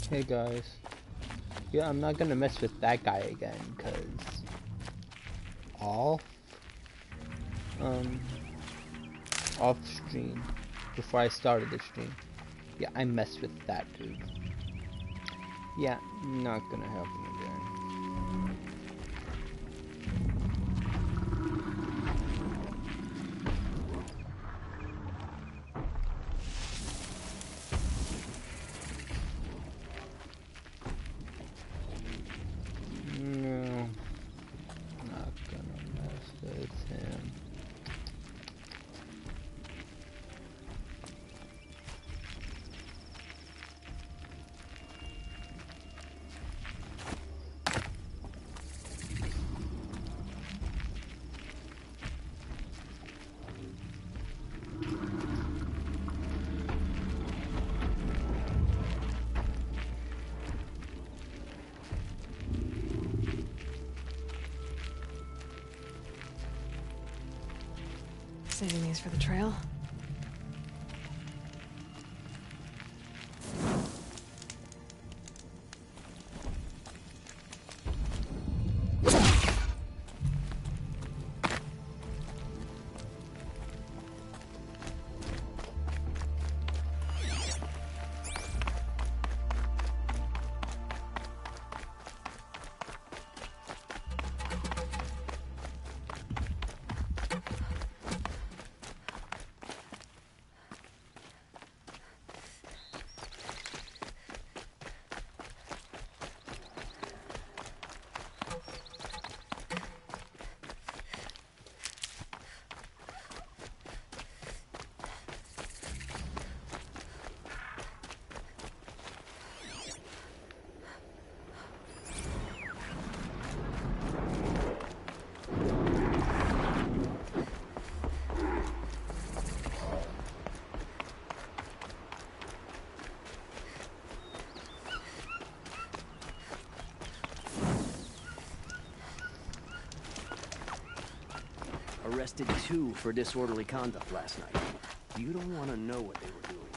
Hey guys. Yeah, I'm not gonna mess with that guy again, cause off um off stream before I started the stream. Yeah, I messed with that dude. Yeah, not gonna happen again. No, not gonna mess with him. Saving these for the trail. Arrested 2 for disorderly conduct last night. You don't want to know what they were doing.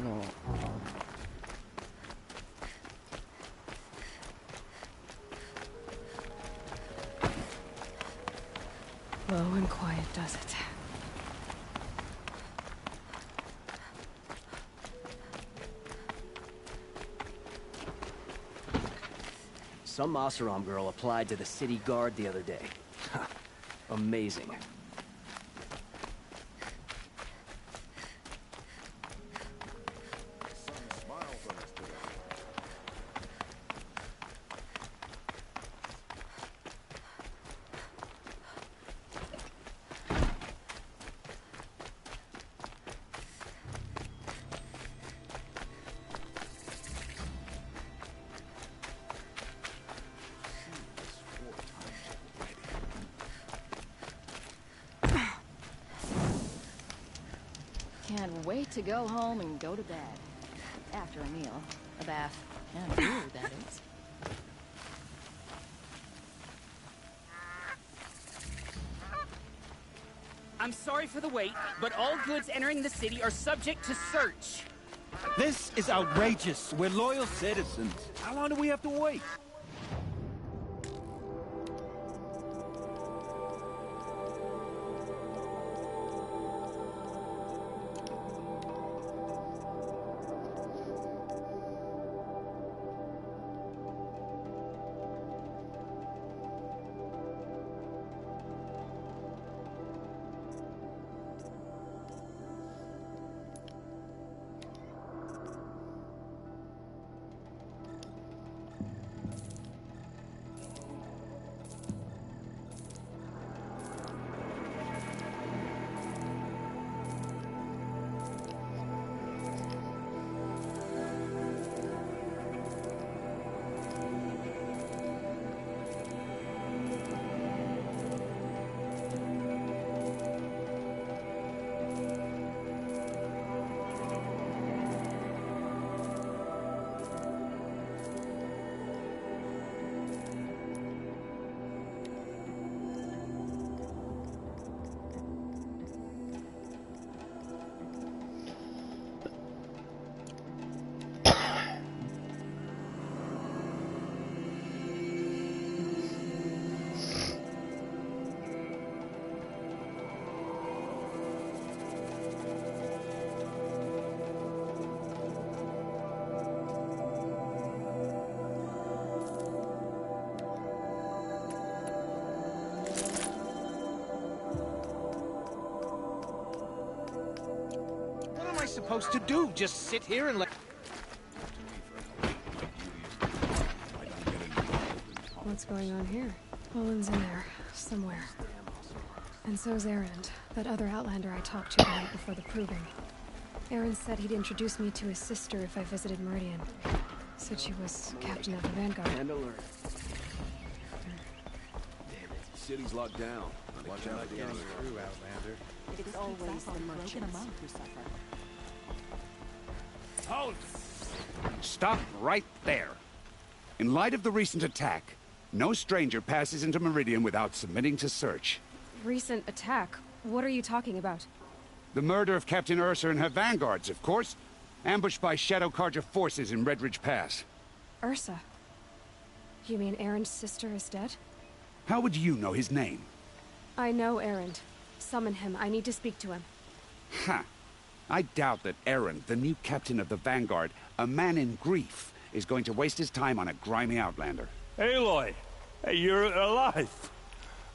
No. Low and quiet does it. Some Oseram girl applied to the city guard the other day. Amazing. Can't wait to go home and go to bed. After a meal, a bath, and food, that is. I'm sorry for the wait, but all goods entering the city are subject to search. This is outrageous. We're loyal citizens. How long do we have to wait? supposed to do? Just sit here and let... What's going on here? Olin's in there, somewhere. And so's Erend, that other Outlander I talked to the night before the proving. Erend said he'd introduce me to his sister if I visited Meridian. Said she was captain of the Vanguard. And alert. City's locked down. Watch out for the enemy. Through, Outlander. It's always the merchants who suffer. Hold! Stop right there. In light of the recent attack, no stranger passes into Meridian without submitting to search. Recent attack? What are you talking about? The murder of Captain Ursa and her vanguards, of course. Ambushed by Shadow Carja forces in Redridge Pass. Ursa? You mean Erend's sister is dead? How would you know his name? I know Erend. Summon him. I need to speak to him. Ha! I doubt that Erend, the new captain of the Vanguard, a man in grief, is going to waste his time on a grimy Outlander. Aloy! Hey, you're alive!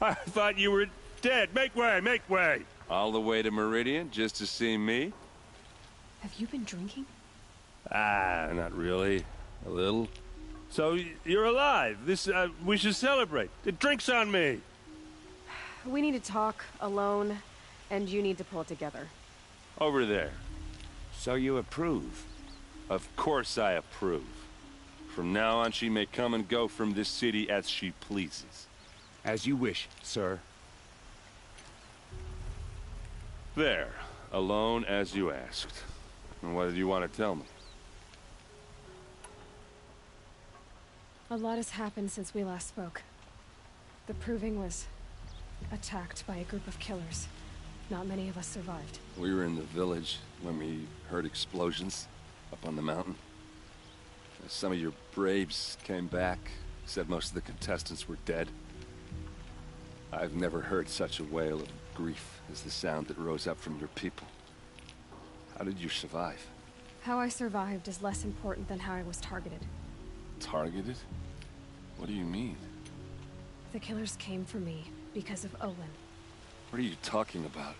I thought you were dead. Make way, make way! All the way to Meridian just to see me? Have you been drinking? Ah, not really. A little. So, you're alive. We should celebrate. The drink's on me! We need to talk, alone, and you need to pull it together. Over there. So you approve? Of course I approve. From now on, she may come and go from this city as she pleases. As you wish, sir. There. Alone as you asked. And what did you want to tell me? A lot has happened since we last spoke. The Proving was attacked by a group of killers. Not many of us survived. We were in the village when we heard explosions up on the mountain. Some of your braves came back, said most of the contestants were dead. I've never heard such a wail of grief as the sound that rose up from your people. How did you survive? How I survived is less important than how I was targeted. Targeted? What do you mean? The killers came for me because of Olin. What are you talking about?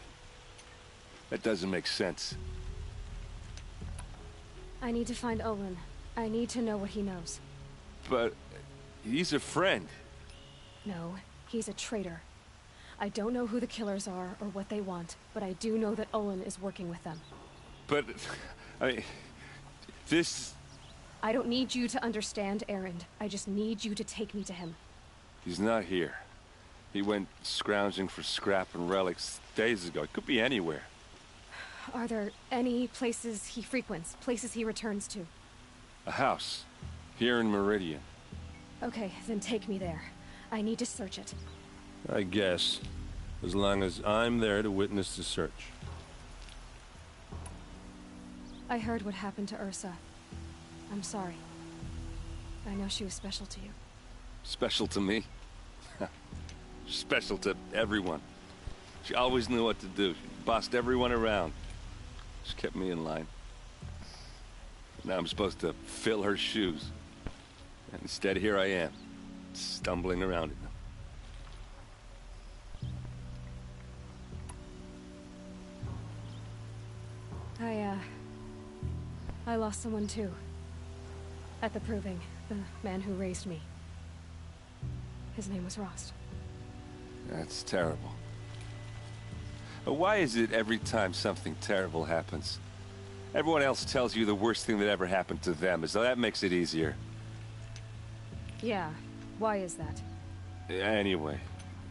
That doesn't make sense. I need to find Olin. I need to know what he knows. But he's a friend. No, he's a traitor. I don't know who the killers are or what they want, but I do know that Olin is working with them. But, I mean, this... I don't need you to understand, Erend. I just need you to take me to him. He's not here. He went scrounging for scrap and relics days ago. It could be anywhere. Are there any places he frequents, places he returns to? A house. Here in Meridian. Okay, then take me there. I need to search it. I guess. As long as I'm there to witness the search. I heard what happened to Ursa. I'm sorry. I know she was special to you. Special to me? Special to everyone. She always knew what to do. She bossed everyone around. She kept me in line. Now I'm supposed to fill her shoes. And instead, here I am, stumbling around in them. I lost someone too. At the Proving, the man who raised me. His name was Rost. That's terrible. But why is it every time something terrible happens, everyone else tells you the worst thing that ever happened to them, as though that makes it easier? Yeah, why is that? Anyway,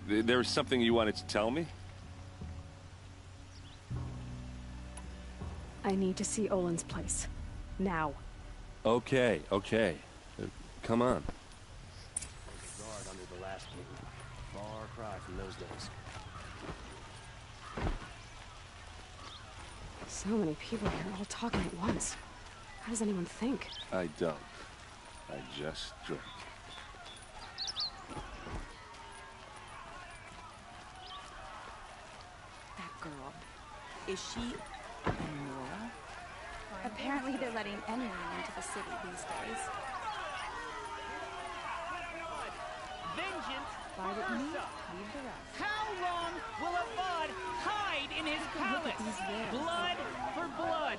there was something you wanted to tell me? I need to see Olin's place. Now. Okay. Come on. Guard under the last king. Far cry from those days. So many people here all talking at once. How does anyone think? I don't. I just drink. That girl. Is she Nora? Apparently they're letting anyone into the city these days. Vengeance Buy what for you need, Ursa. leave the rest. How long will Avad hide in his palace? Blood for blood.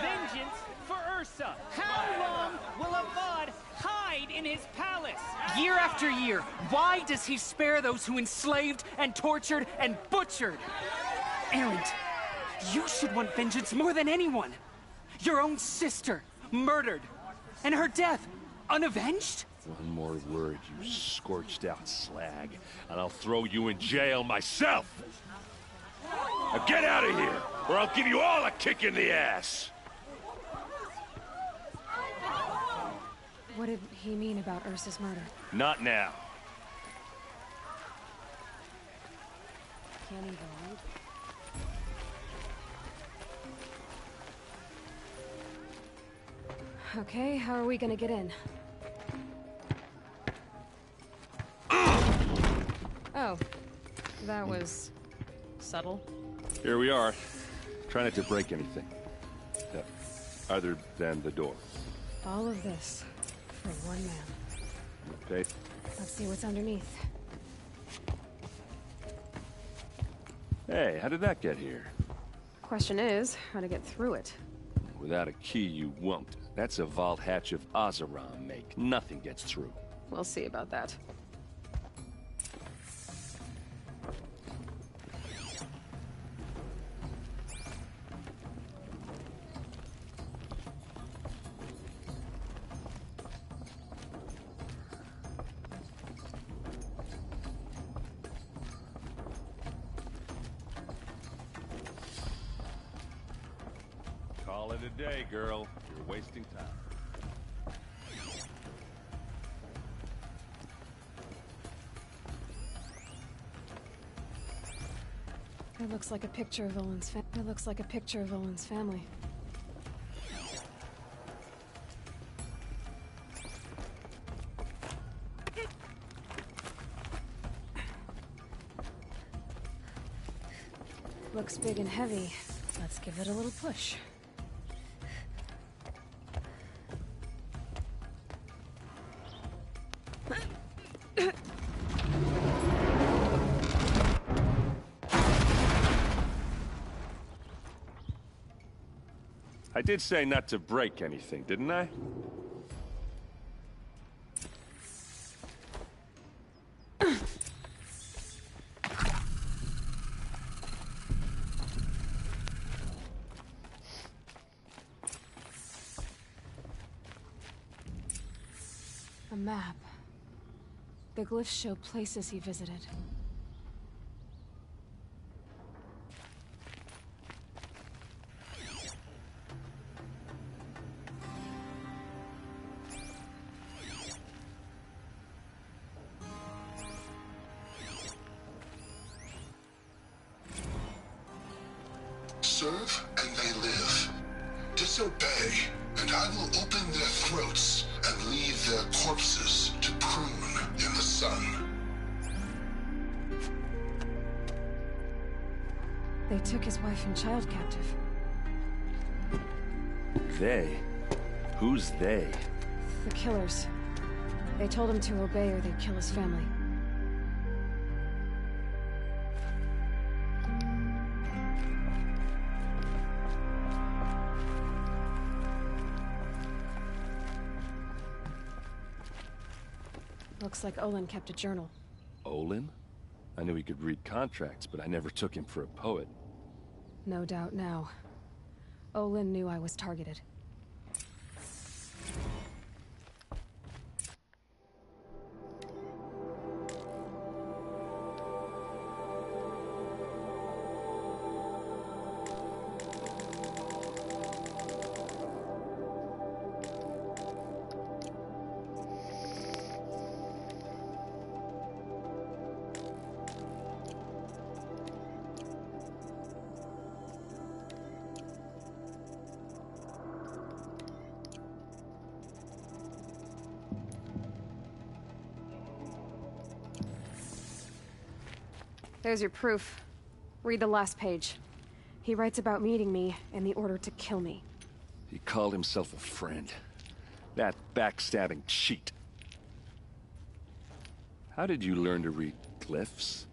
Vengeance for Ursa. How long will Avad hide in his palace? Year after year, why does he spare those who enslaved and tortured and butchered? Erend, you should want vengeance more than anyone. Your own sister, murdered. And her death, unavenged? One more word, you scorched out slag, and I'll throw you in jail myself! Now get out of here, or I'll give you all a kick in the ass! What did he mean about Ursa's murder? Not now. Can't even read. Okay, how are we gonna get in? Oh, that was subtle. Here we are. Try not to break anything. Other than the door. All of this for one man. Okay? Let's see what's underneath. Hey, how did that get here? Question is, how to get through it. Without a key, you won't. That's a vault hatch of Oseram make. Nothing gets through. We'll see about that. Call it a day, girl. You're wasting time. It looks like a picture of Olin's family. Looks big and heavy. Let's give it a little push. I did say not to break anything, didn't I? A map. The glyphs show places he visited. Serve and they live. Disobey, and I will open their throats and leave their corpses to prune in the sun. They took his wife and child captive. They? Who's they? The killers. They told him to obey or they'd kill his family. Looks like Olin kept a journal. Olin? I knew he could read contracts, but I never took him for a poet. No doubt now. Olin knew I was targeted. There's your proof. Read the last page. He writes about meeting me and the order to kill me. He called himself a friend. That backstabbing cheat. How did you learn to read glyphs?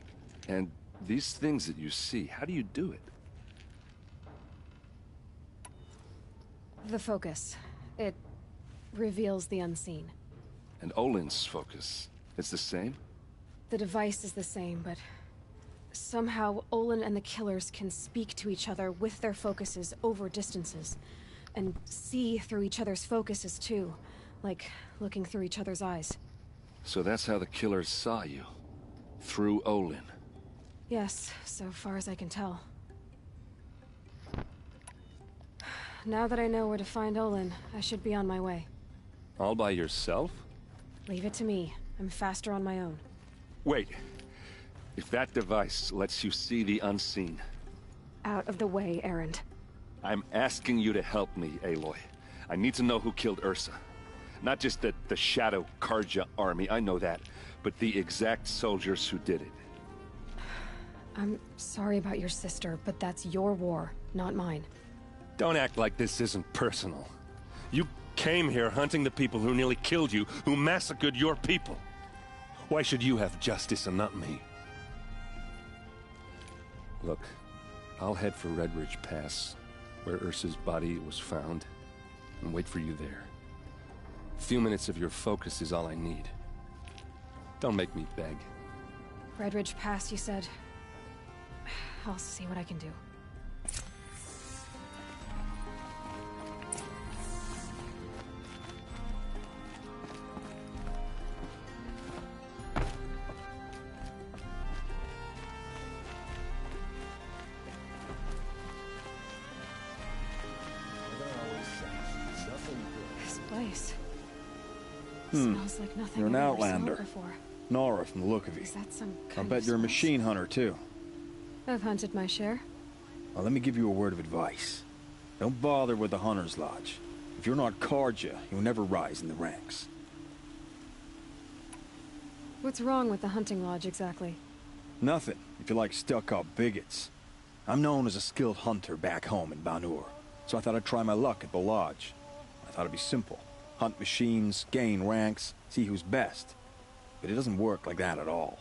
And these things that you see, how do you do it? The focus. It reveals the unseen. And Olin's focus, it's the same? The device is the same, but somehow Olin and the killers can speak to each other with their focuses over distances. And see through each other's focuses too. Like looking through each other's eyes. So that's how the killers saw you? Through Olin? Yes, so far as I can tell. Now that I know where to find Olin, I should be on my way. All by yourself? Leave it to me. I'm faster on my own. Wait. If that device lets you see the unseen... Out of the way, Erend. I'm asking you to help me, Aloy. I need to know who killed Ursa. Not just the Shadow Karja army, I know that, but the exact soldiers who did it. I'm sorry about your sister, but that's your war, not mine. Don't act like this isn't personal. You came here hunting the people who nearly killed you, who massacred your people. Why should you have justice and not me? Look, I'll head for Red Ridge Pass, where Ursa's body was found, and wait for you there. A few minutes of your focus is all I need. Don't make me beg. Red Ridge Pass, you said? I'll see what I can do. This place. Smells like nothing You're an I've ever outlander. smelled before. Nora from the look of you. Is that some I kind bet of you're a smell? machine hunter, too. I've hunted my share. Well, let me give you a word of advice. Don't bother with the Hunter's Lodge. If you're not Karja, you'll never rise in the ranks. What's wrong with the hunting lodge, exactly? Nothing, if you like stuck-up bigots. I'm known as a skilled hunter back home in Banur, so I thought I'd try my luck at the lodge. I thought it'd be simple. Hunt machines, gain ranks, see who's best. But it doesn't work like that at all.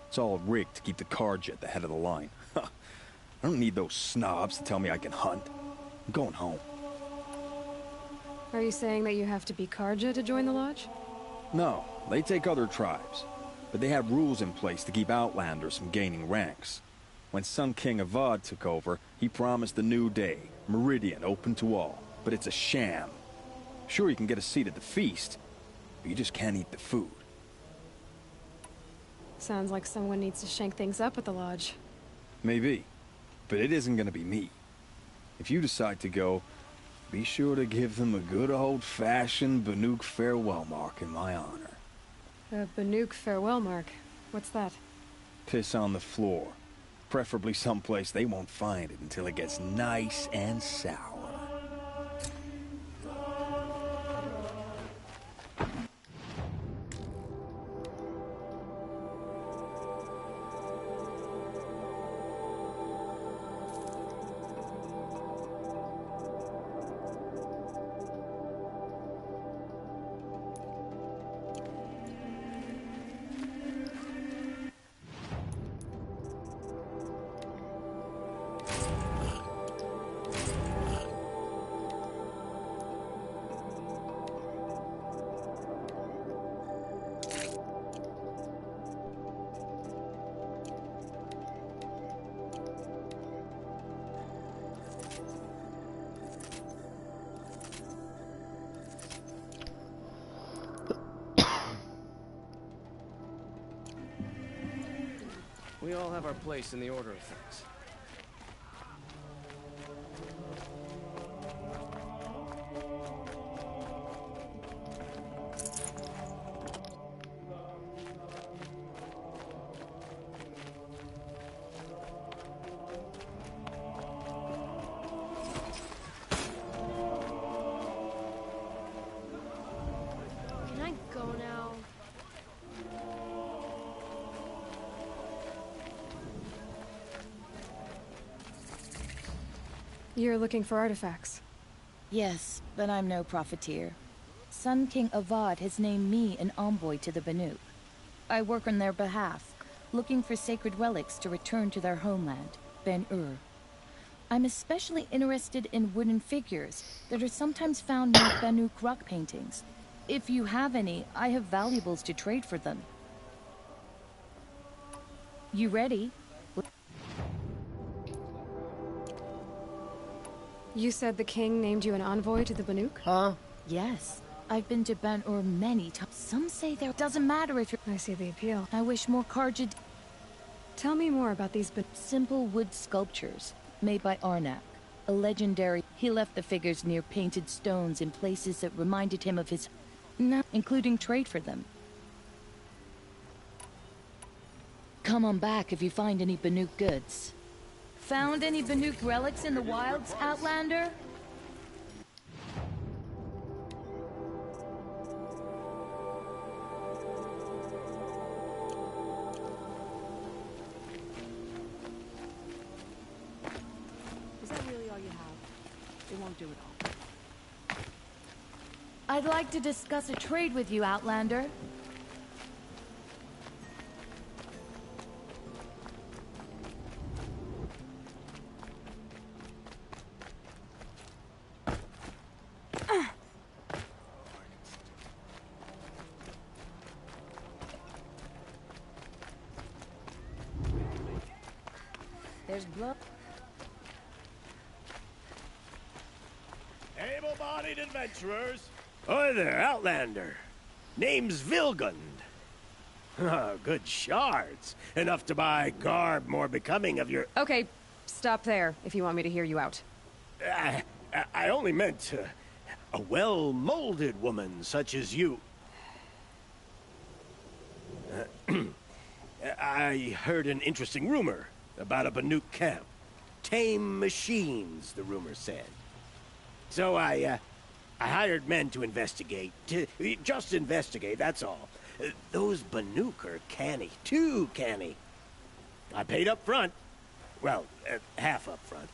It's all rigged to keep the Karja at the head of the line. I don't need those snobs to tell me I can hunt. I'm going home. Are you saying that you have to be Karja to join the lodge? No, they take other tribes. But they have rules in place to keep outlanders from gaining ranks. When Sun King Avad took over, he promised a new day, Meridian open to all. But it's a sham. Sure, you can get a seat at the feast, but you just can't eat the food. Sounds like someone needs to shank things up at the lodge. Maybe, but it isn't gonna be me. If you decide to go, be sure to give them a good old-fashioned Banuk farewell mark in my honor. A Banuk farewell mark. What's that? Piss on the floor. Preferably someplace they won't find it until it gets nice and sour. We all have our place in the order of things. Can I go now? You're looking for artifacts. Yes, but I'm no profiteer. Sun King Avad has named me an envoy to the Banuk. I work on their behalf, looking for sacred relics to return to their homeland, Ben-Ur. I'm especially interested in wooden figures that are sometimes found near Banuk rock paintings. If you have any, I have valuables to trade for them. You ready? You said the king named you an envoy to the Banuk? Huh? Yes. I've been to Ben-Ur many times. Some say there doesn't matter if you're... I see the appeal. I wish more Karja... Tell me more about these simple wood sculptures made by Arnak, a legendary... He left the figures near painted stones in places that reminded him of his... including trade for them. Come on back if you find any Banuk goods. Found any Banuk relics in the wilds, Outlander? Is that really all you have? It won't do it all. I'd like to discuss a trade with you, Outlander. There's blood. Able-bodied adventurers. Hi there, Outlander. Name's Vilgund. Good shards. Enough to buy garb more becoming of your... Okay, stop there if you want me to hear you out. I only meant a well-molded woman such as you. I heard an interesting rumor about a Banuk camp. Tame machines, the rumor said. So I hired men to investigate. Just investigate, that's all. Those Banuk are canny. Too canny. I paid up front. Well, half up front.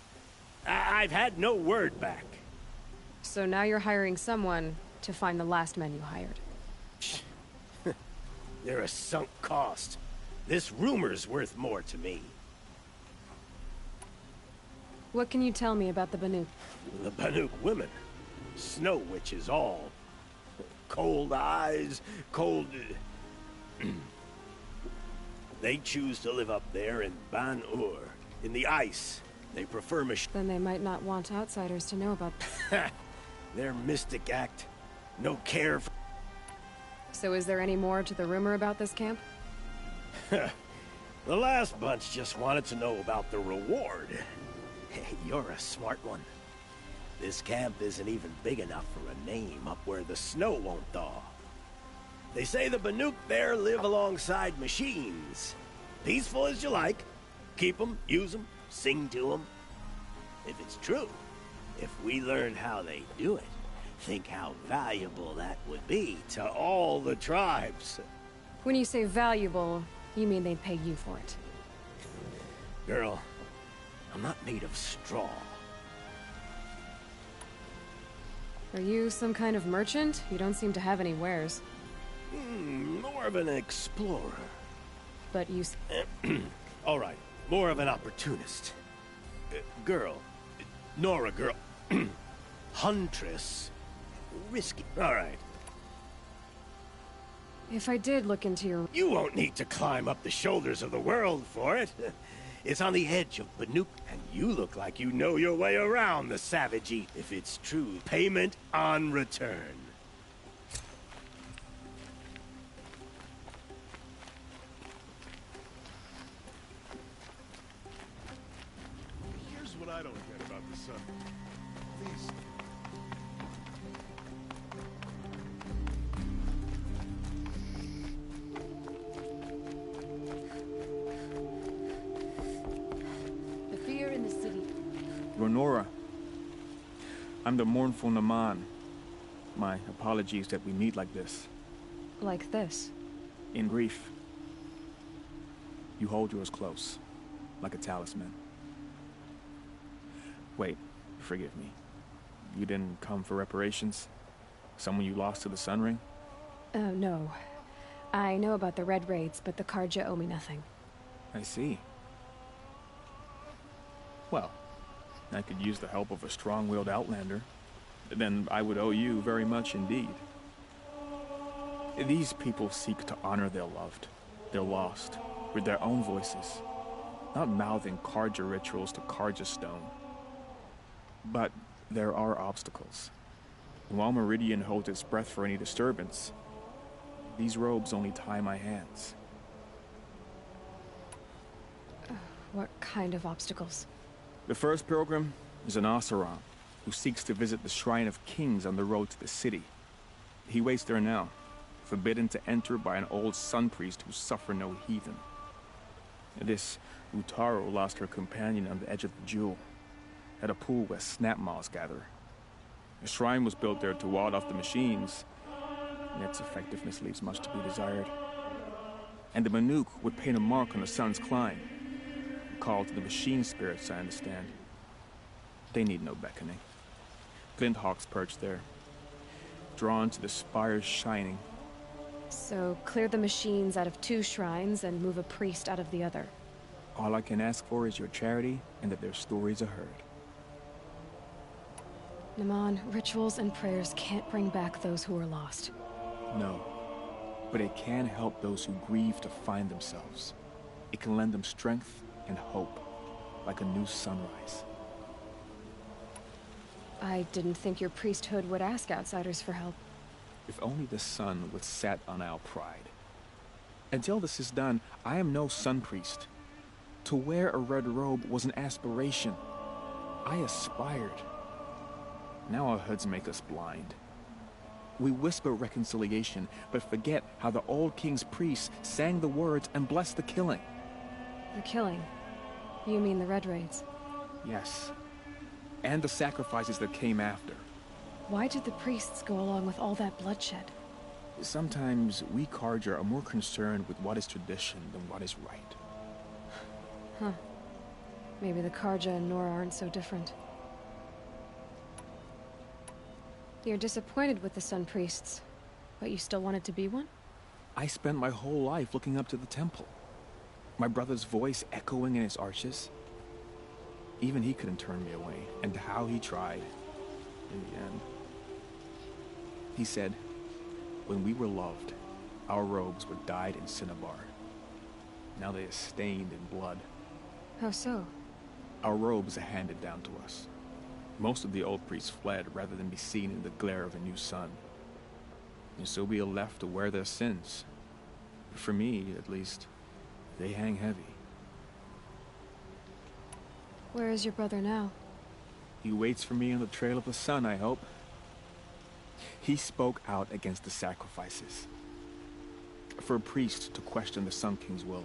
I've had no word back. So now you're hiring someone to find the last men you hired. They're a sunk cost. This rumor's worth more to me. What can you tell me about the Banuk? The Banuk women. Snow witches all. Cold eyes, cold... They choose to live up there in Ban-Ur, in the ice. They prefer Then they might not want outsiders to know about... Their mystic act. No care for... So is there any more to the rumor about this camp? The last bunch just wanted to know about the reward. Hey, you're a smart one. This camp isn't even big enough for a name up where the snow won't thaw. They say the Banuk there live alongside machines. Peaceful as you like. Keep them, use them, sing to them. If it's true, if we learned how they do it, think how valuable that would be to all the tribes. When you say valuable, you mean they'd pay you for it. Girl, I'm not made of straw. Are you some kind of merchant? You don't seem to have any wares. More of an explorer. But you... All right, more of an opportunist. Girl. Nora girl. Huntress. Risky. All right. If I did look into your... You won't need to climb up the shoulders of the world for it. It's on the edge of Banuk, and you look like you know your way around the savagey. If it's true, payment on return. Here's what I don't get about the sun. These... In the city. Ronora, I'm the mournful Naman. My apologies that we meet like this. Like this? In grief. You hold yours close, like a talisman. Wait, forgive me. You didn't come for reparations? Someone you lost to the Sun Ring? No. I know about the Red Raids, but the Karja owe me nothing. I see. Well, I could use the help of a strong-willed outlander. Then I would owe you very much indeed. These people seek to honor their loved, their lost, with their own voices, not mouthing Karja rituals to Karja stone. But there are obstacles. And while Meridian holds its breath for any disturbance, these robes only tie my hands. What kind of obstacles? The first pilgrim is an Oseram, who seeks to visit the Shrine of Kings on the road to the city. He waits there now, forbidden to enter by an old sun priest who suffer no heathen. This Utaro lost her companion on the edge of the jewel, at a pool where snap moths gather. The shrine was built there to ward off the machines, and its effectiveness leaves much to be desired. And the Manuk would paint a mark on the sun's climb, a call to the machine spirits, I understand. They need no beckoning. Glint hawks perch there, drawn to the spires shining. So clear the machines out of 2 shrines and move a priest out of the other. All I can ask for is your charity and that their stories are heard. Naman, rituals and prayers can't bring back those who are lost. No, but it can help those who grieve to find themselves. It can lend them strength and hope, like a new sunrise. I didn't think your priesthood would ask outsiders for help. If only the sun would set on our pride. Until this is done, I am no sun priest. To wear a red robe was an aspiration. I aspired. Now our hoods make us blind. We whisper reconciliation, but forget how the old king's priests sang the words and blessed the killing. The killing? You mean the Red Raids? Yes. And the sacrifices that came after. Why did the priests go along with all that bloodshed? Sometimes we Karja are more concerned with what is tradition than what is right. Huh. Maybe the Karja and Nora aren't so different. You're disappointed with the Sun Priests, but you still wanted to be one? I spent my whole life looking up to the temple. My brother's voice echoing in its arches. Even he couldn't turn me away, and how he tried. In the end. He said, when we were loved, our robes were dyed in cinnabar. Now they are stained in blood. How so? Our robes are handed down to us. Most of the old priests fled rather than be seen in the glare of a new sun. And so we are left to wear their sins. For me, at least, they hang heavy. Where is your brother now? He waits for me on the trail of the sun, I hope. He spoke out against the sacrifices. For a priest to question the Sun King's will,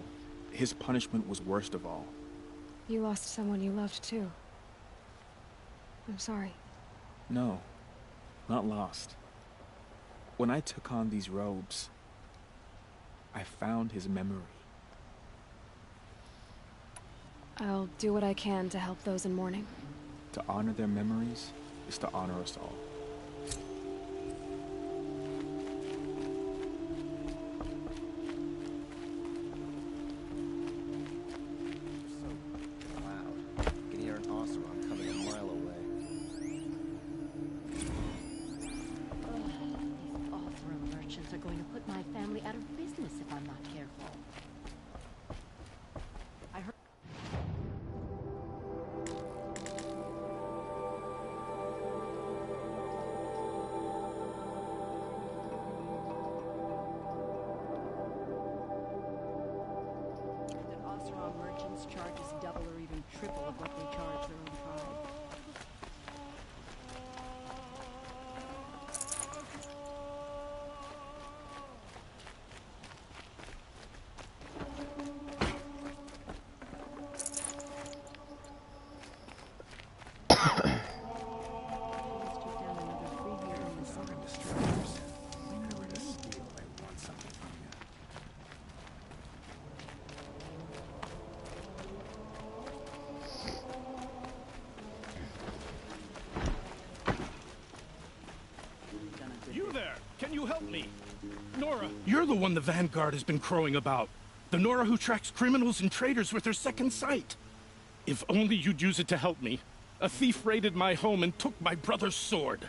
his punishment was worst of all. You lost someone you loved too. I'm sorry. No, not lost. When I took on these robes, I found his memory. I'll do what I can to help those in mourning. To honor their memories is to honor us all. Charges double or even triple of what they charge their own tribe. help me. Nora, you're the one the Vanguard has been crowing about. The Nora who tracks criminals and traitors with her second sight. If only you'd use it to help me. A thief raided my home and took my brother's sword.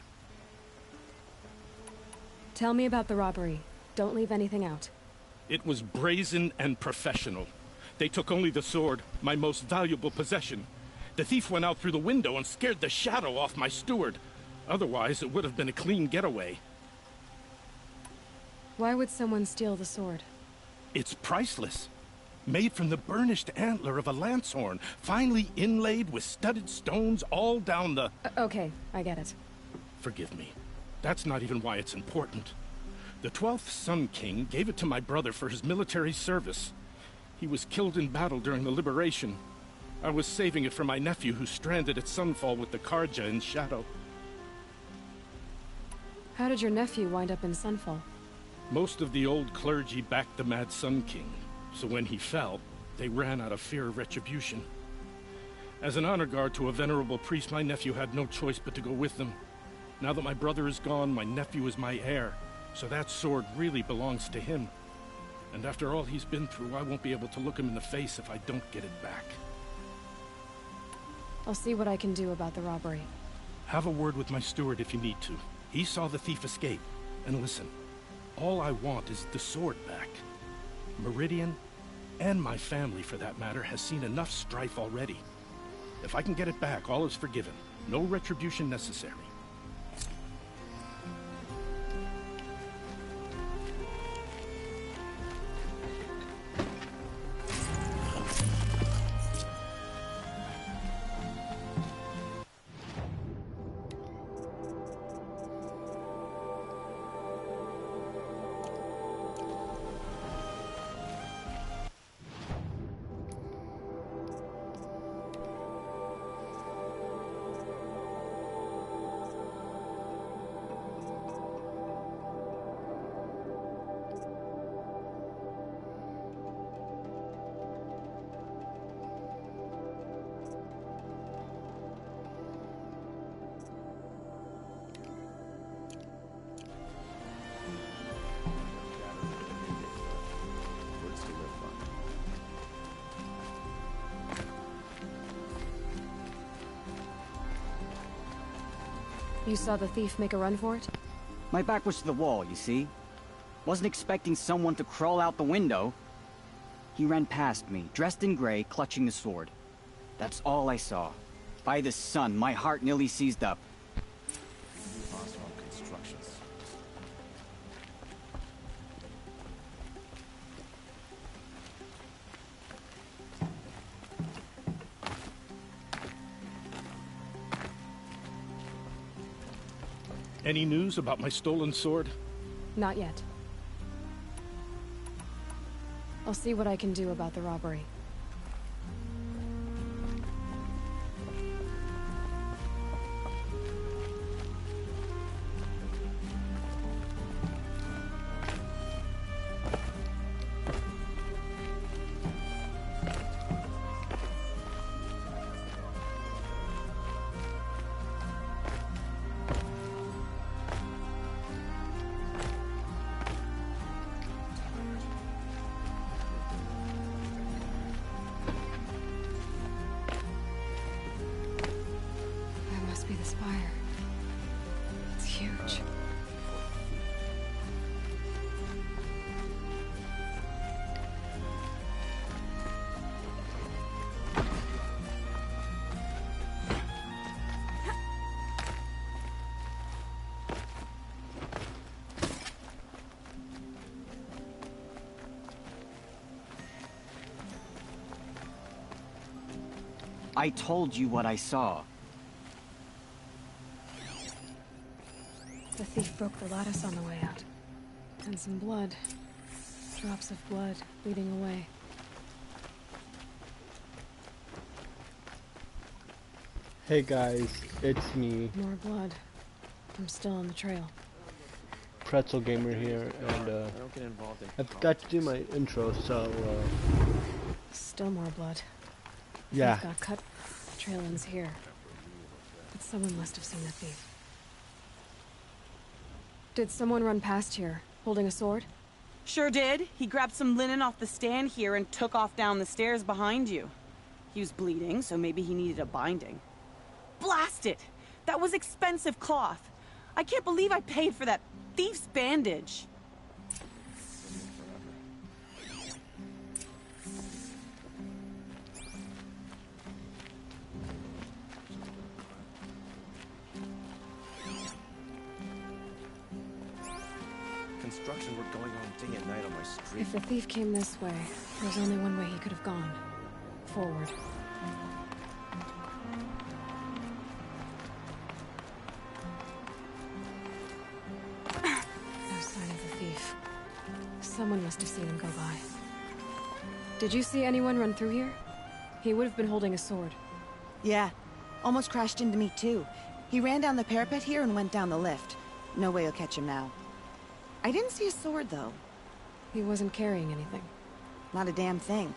Tell me about the robbery. Don't leave anything out. It was brazen and professional. They took only the sword, my most valuable possession. The thief went out through the window and scared the shadow off my steward. Otherwise, it would have been a clean getaway. Why would someone steal the sword? It's priceless. Made from the burnished antler of a lancehorn, finely inlaid with studded stones all down the... Okay, I get it. Forgive me. That's not even why it's important. The 12th Sun King gave it to my brother for his military service. He was killed in battle during the liberation. I was saving it for my nephew who's stranded at Sunfall with the Karja in Shadow. How did your nephew wind up in Sunfall? Most of the old clergy backed the Mad Sun King, so when he fell, they ran out of fear of retribution. As an honor guard to a venerable priest, my nephew had no choice but to go with them. Now that my brother is gone, my nephew is my heir, so that sword really belongs to him. And after all he's been through, I won't be able to look him in the face if I don't get it back. I'll see what I can do about the robbery. Have a word with my steward if you need to. He saw the thief escape. And listen, all I want is the sword back. Meridian, and my family for that matter, has seen enough strife already. If I can get it back, all is forgiven. No retribution necessary. You saw the thief make a run for it? My back was to the wall, you see? Wasn't expecting someone to crawl out the window. He ran past me, dressed in gray, clutching the sword. That's all I saw. By the sun, my heart nearly seized up. Any news about my stolen sword? Not yet. I'll see what I can do about the robbery. Be the spire. It's huge. I told you what I saw. The thief broke the lattice on the way out. And some blood. Drops of blood bleeding away. Hey guys, it's me. More blood. I'm still on the trail. Pretzel Gamer here, and don't get involved in I forgot to do my intro, so Still more blood. yeah. Thief got cut. The trail ends here. But someone must have seen the thief. Did someone run past here Holding a sword? Sure did. He grabbed some linen off the stand here and took off down the stairs behind you. He was bleeding, so maybe he needed a binding. Blast it! That was expensive cloth. I can't believe I paid for that thief's bandage. Construction work going on day and night on my street. If the thief came this way, there's only one way he could have gone. Forward. No sign of the thief. Someone must have seen him go by. Did you see anyone run through here? He would have been holding a sword. Yeah. Almost crashed into me, too. He ran down the parapet here and went down the lift. No way you'll catch him now. I didn't see a sword, though. He wasn't carrying anything. Not a damn thing.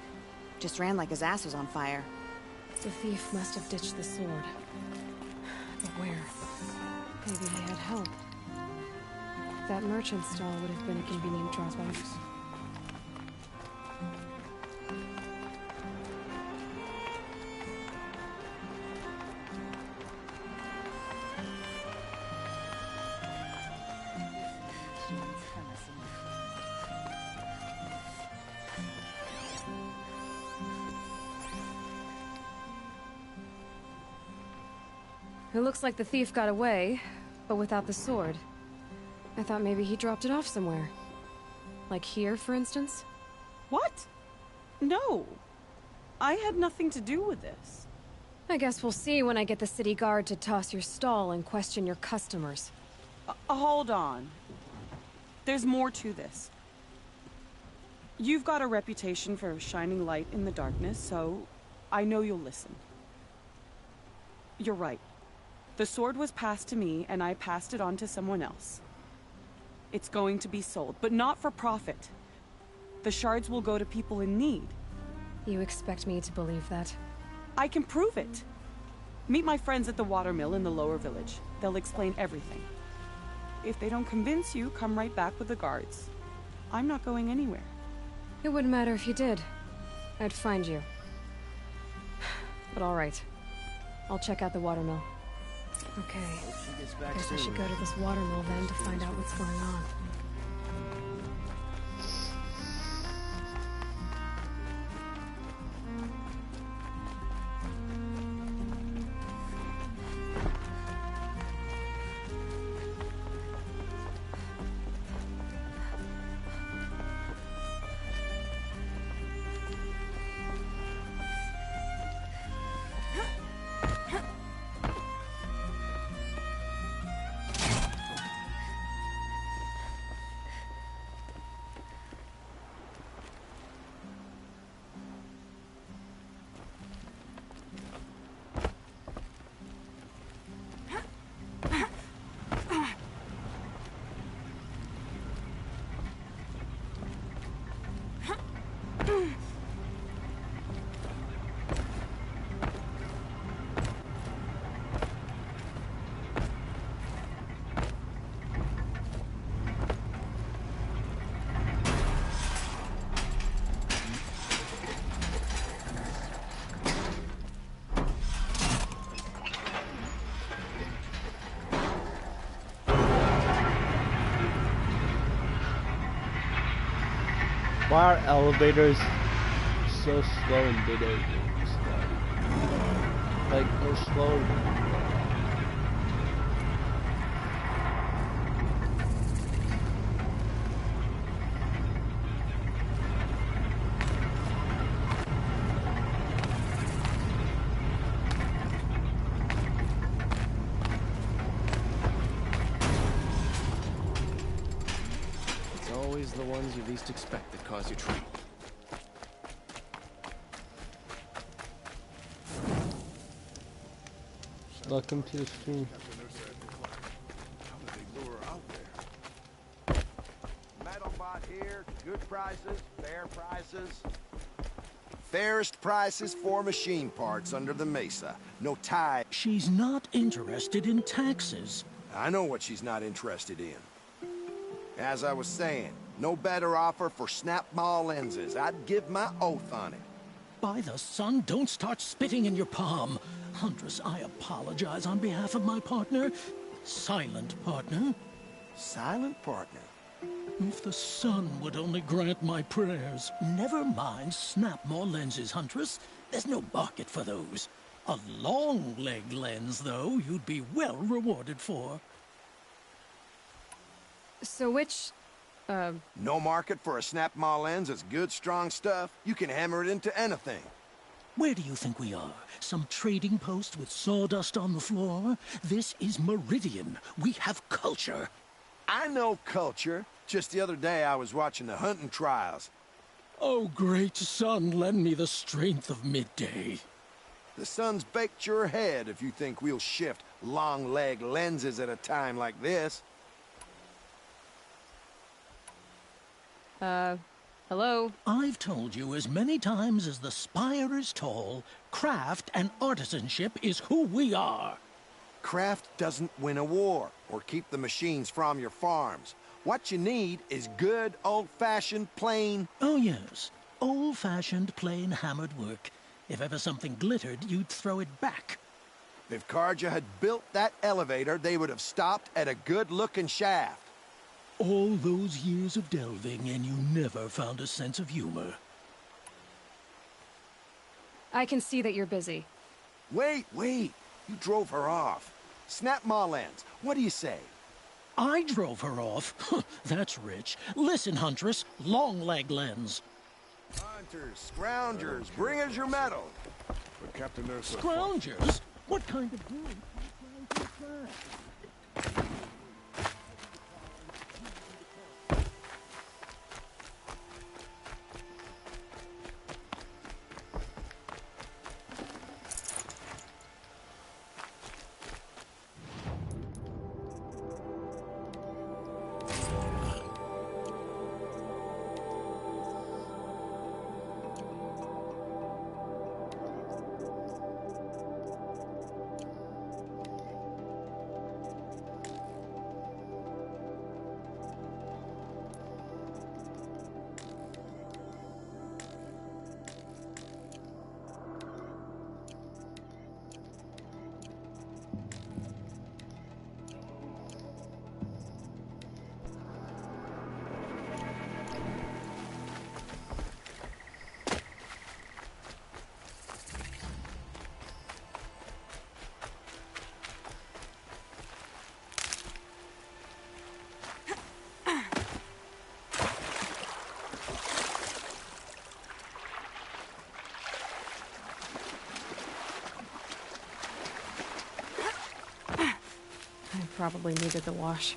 Just ran like his ass was on fire. The thief must have ditched the sword. But where? Maybe he had help. That merchant stall would have been a convenient drop-off. It looks like the thief got away, but without the sword. I thought maybe he dropped it off somewhere. Like here, for instance? What? No. I had nothing to do with this. I guess we'll see when I get the city guard to toss your stall and question your customers. Hold on. There's more to this. You've got a reputation for shining light in the darkness, so I know you'll listen. You're right. The sword was passed to me, and I passed it on to someone else. It's going to be sold, but not for profit. The shards will go to people in need. You expect me to believe that? I can prove it. Meet my friends at the watermill in the lower village. They'll explain everything. If they don't convince you, come right back with the guards. I'm not going anywhere. It wouldn't matter if you did. I'd find you. But all right. I'll check out the watermill. Okay. Guess I should go to this watermill then to find out what's going on. Why are elevators so slow in video games? Like, they're slow. Always the ones you least expect that cause you trouble. Welcome to the stream. Metal bot here, good prices, fair prices. Fairest prices for machine parts under the mesa. No tie. She's not interested in taxes. I know what she's not interested in. As I was saying, no better offer for snap-maw lenses. I'd give my oath on it. By the sun, don't start spitting in your palm. Huntress, I apologize on behalf of my partner. Silent partner. Silent partner? If the sun would only grant my prayers. Never mind snap-maw lenses, Huntress. There's no market for those. A long-leg lens, though, you'd be well rewarded for. So which, No market for a snap-maw lens that's good, strong stuff? You can hammer it into anything. Where do you think we are? Some trading post with sawdust on the floor? This is Meridian. We have culture. I know culture. Just the other day I was watching the hunting trials. Oh, great sun, lend me the strength of midday. The sun's baked your head if you think we'll shift long-leg lenses at a time like this. Hello? I've told you as many times as the spire is tall, craft and artisanship is who we are. Craft doesn't win a war or keep the machines from your farms. What you need is good, old-fashioned, plain... Oh, yes. Old-fashioned, plain hammered work. If ever something glittered, you'd throw it back. If Karja had built that elevator, they would have stopped at a good-looking shaft. All those years of delving, and you never found a sense of humor. I can see that you're busy. Wait. You drove her off. Snap-maw lens. What do you say? I drove her off? That's rich. Listen, Huntress. Long-leg lens. Hunters, scroungers, bring us your metal. But Captain Nurse... Scroungers? What kind of goods are you trying to track? Probably needed the wash.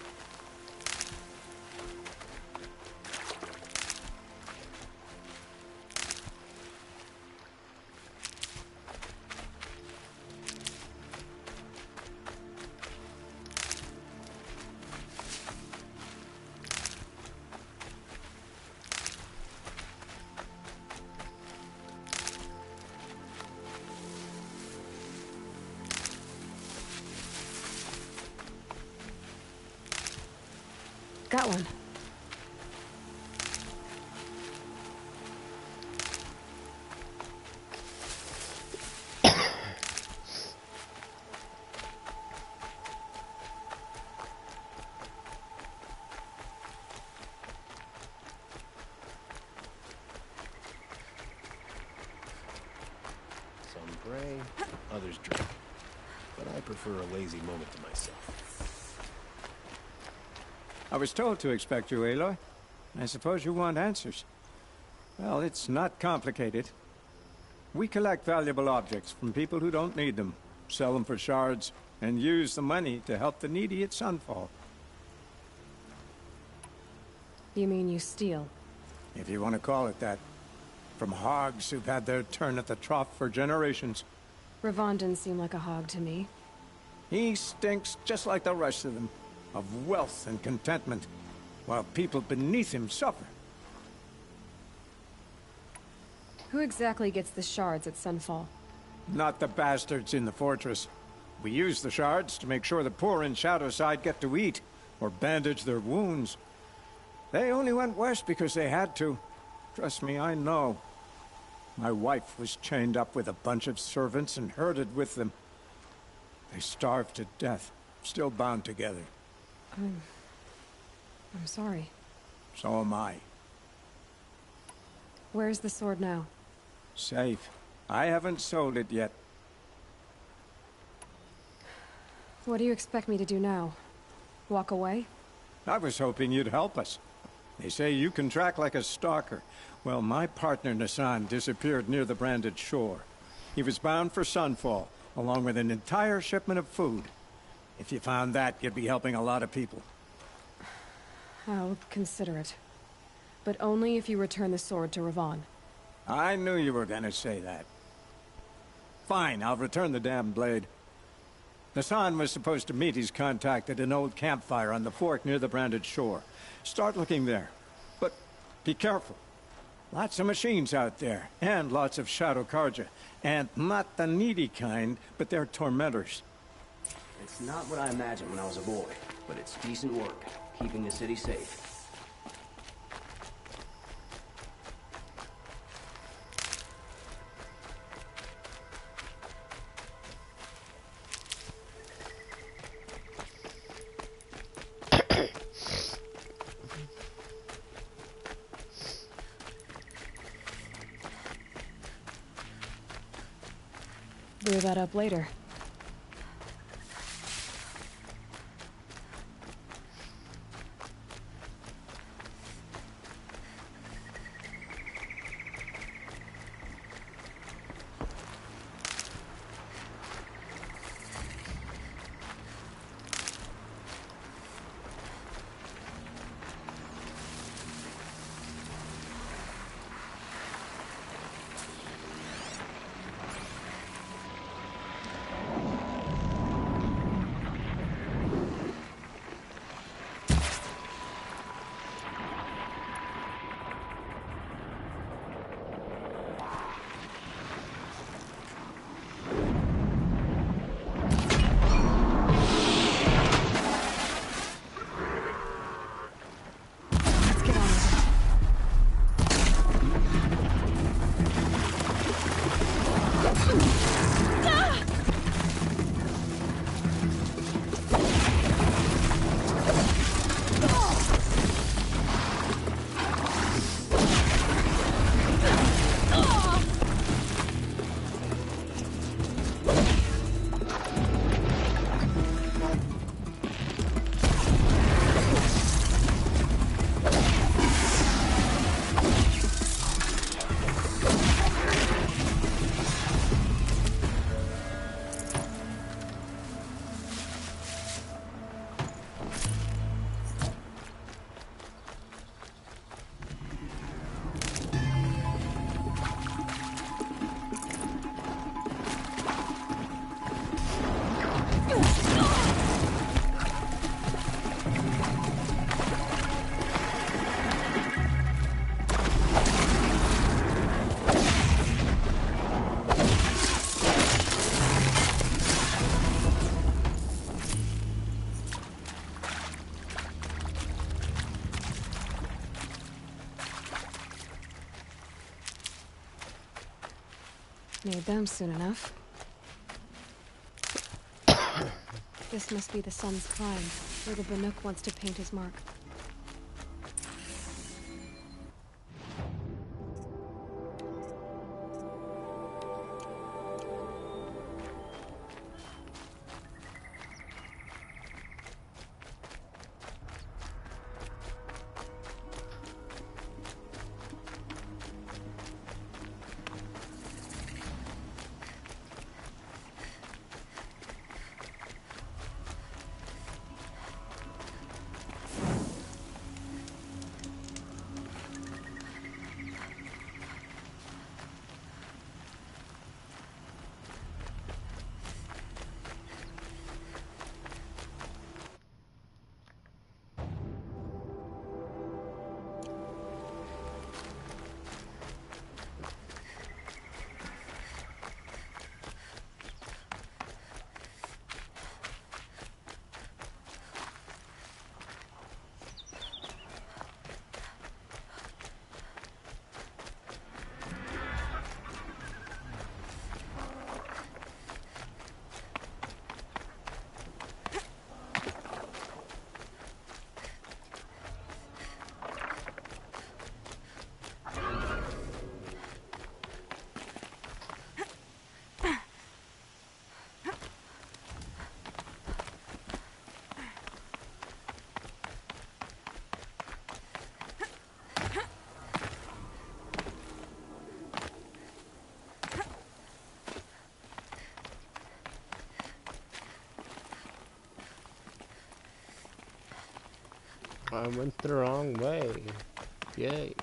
Got one. Some pray, others drink. But I prefer a lazy moment to myself. I was told to expect you, Aloy. I suppose you want answers. Well, it's not complicated. We collect valuable objects from people who don't need them, sell them for shards, and use the money to help the needy at Sunfall. You mean you steal? If you want to call it that. From hogs who've had their turn at the trough for generations. Ravon didn't seem like a hog to me. He stinks just like the rest of them. Of wealth and contentment, while people beneath him suffer. Who exactly gets the shards at Sunfall? Not the bastards in the fortress. We use the shards to make sure the poor in Shadowside get to eat, or bandage their wounds. They only went west because they had to. Trust me, I know. My wife was chained up with a bunch of servants and herded with them. They starved to death, still bound together. I'm sorry. So am I. Where's the sword now? Safe. I haven't sold it yet. What do you expect me to do now? Walk away? I was hoping you'd help us. They say you can track like a stalker. Well, my partner Nassan disappeared near the branded shore. He was bound for Sunfall, along with an entire shipment of food. If you found that, you'd be helping a lot of people. I'll consider it. But only if you return the sword to Ravon. I knew you were gonna say that. Fine, I'll return the damn blade. Nassan was supposed to meet his contact at an old campfire on the fork near the branded shore. Start looking there. But be careful. Lots of machines out there, and lots of Shadow Karja. And not the needy kind, but they're tormentors. It's not what I imagined when I was a boy, but it's decent work, keeping the city safe. Blew that up later. Made them soon enough. This must be the sun's climb, where the Banuk wants to paint his mark. I went the wrong way. Yay.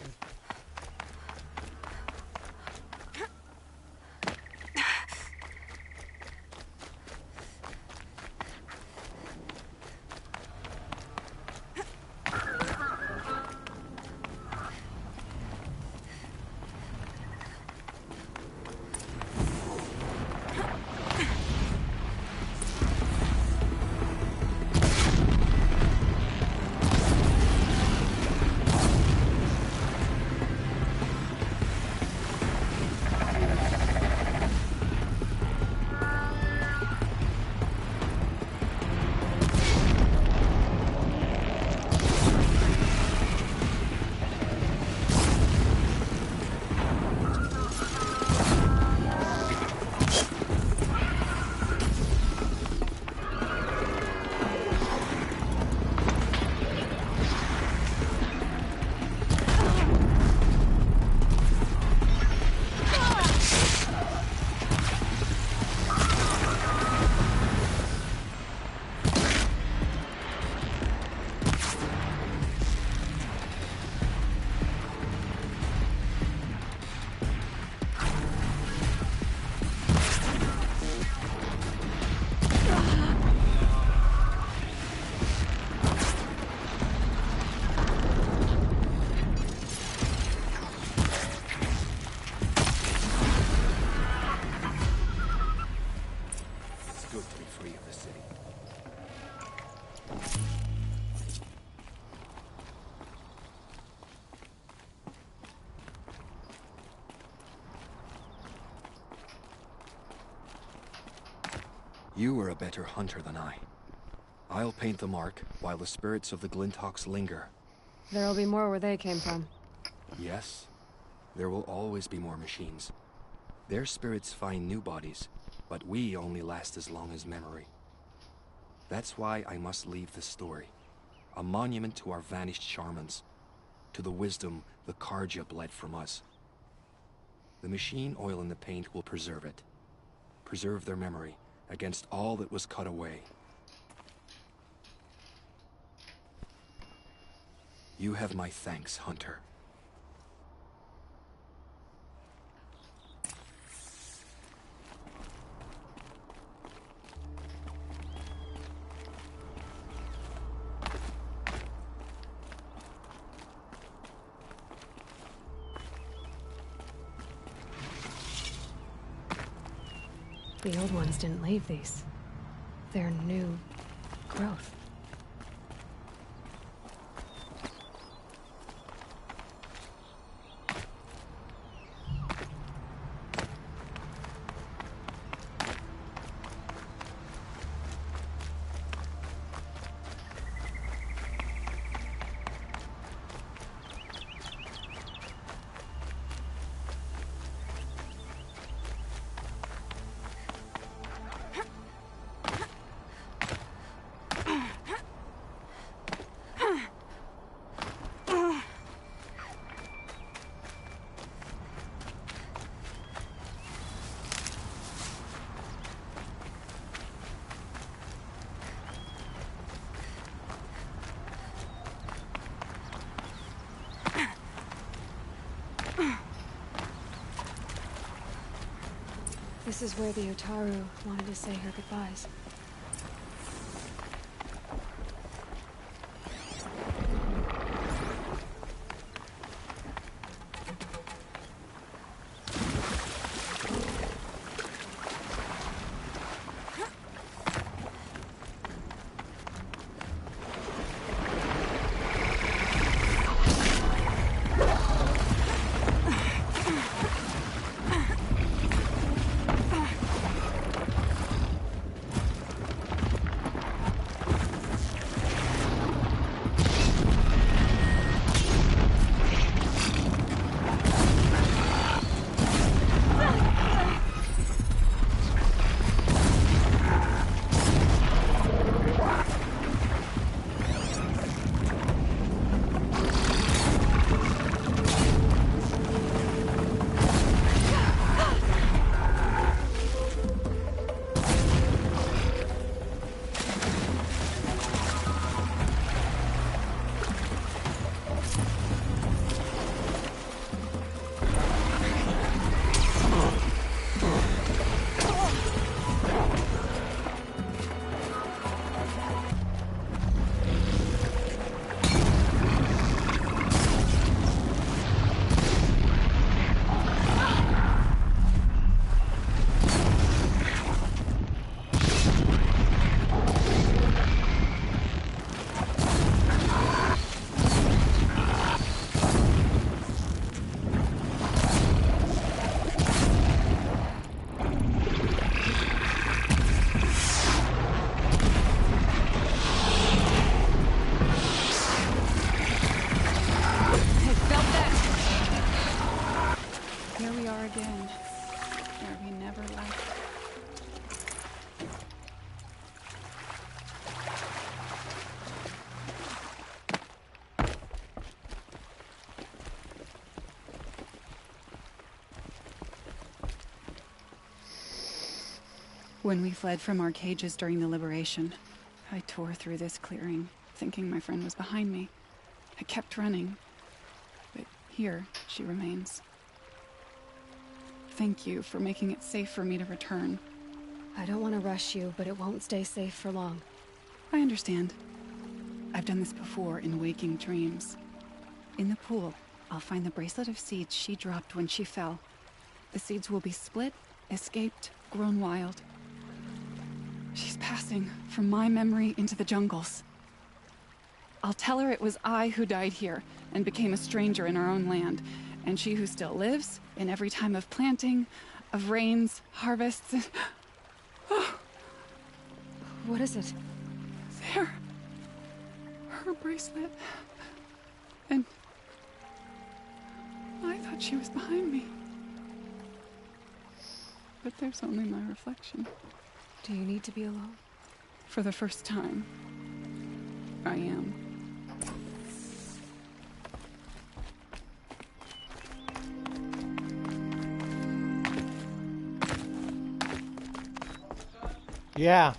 You are a better hunter than I. I'll paint the mark while the spirits of the Glinthawks linger. There'll be more where they came from. Yes, there will always be more machines. Their spirits find new bodies, but we only last as long as memory. That's why I must leave this story. A monument to our vanished shamans, to the wisdom the Karja bled from us. The machine oil in the paint will preserve it. Preserve their memory against all that was cut away. You have my thanks, Hunter. The old ones didn't leave these. They're new growth. This is where the Otaru wanted to say her goodbyes. are again, where we never left. When we fled from our cages during the liberation, I tore through this clearing, thinking my friend was behind me. I kept running, but here she remains. Thank you for making it safe for me to return. I don't want to rush you, but it won't stay safe for long. I understand. I've done this before in waking dreams. In the pool, I'll find the bracelet of seeds she dropped when she fell. The seeds will be split, escaped, grown wild. She's passing from my memory into the jungles. I'll tell her it was I who died here and became a stranger in our own land, and she who still lives in every time of planting, of rains, harvests, and... Oh. What is it? There. Her bracelet. And... I thought she was behind me. But there's only my reflection. Do you need to be alone? For the first time, I am. Yeah.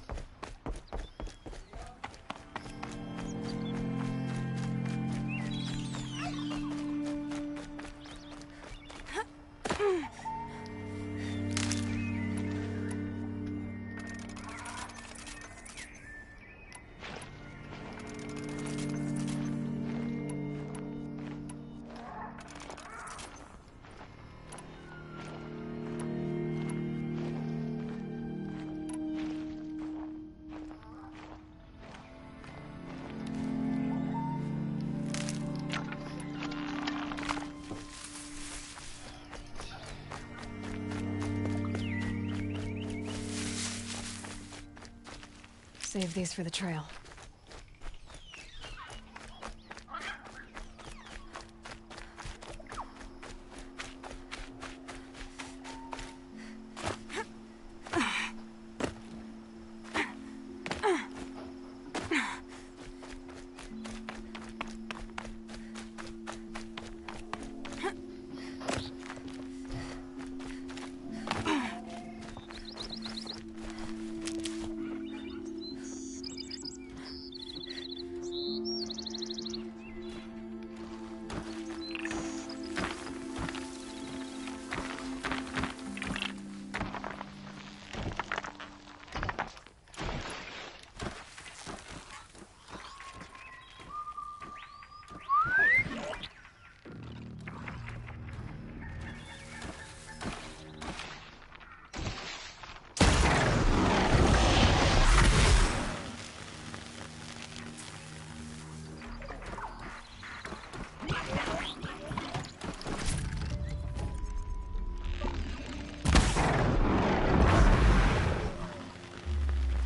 Save these for the trail.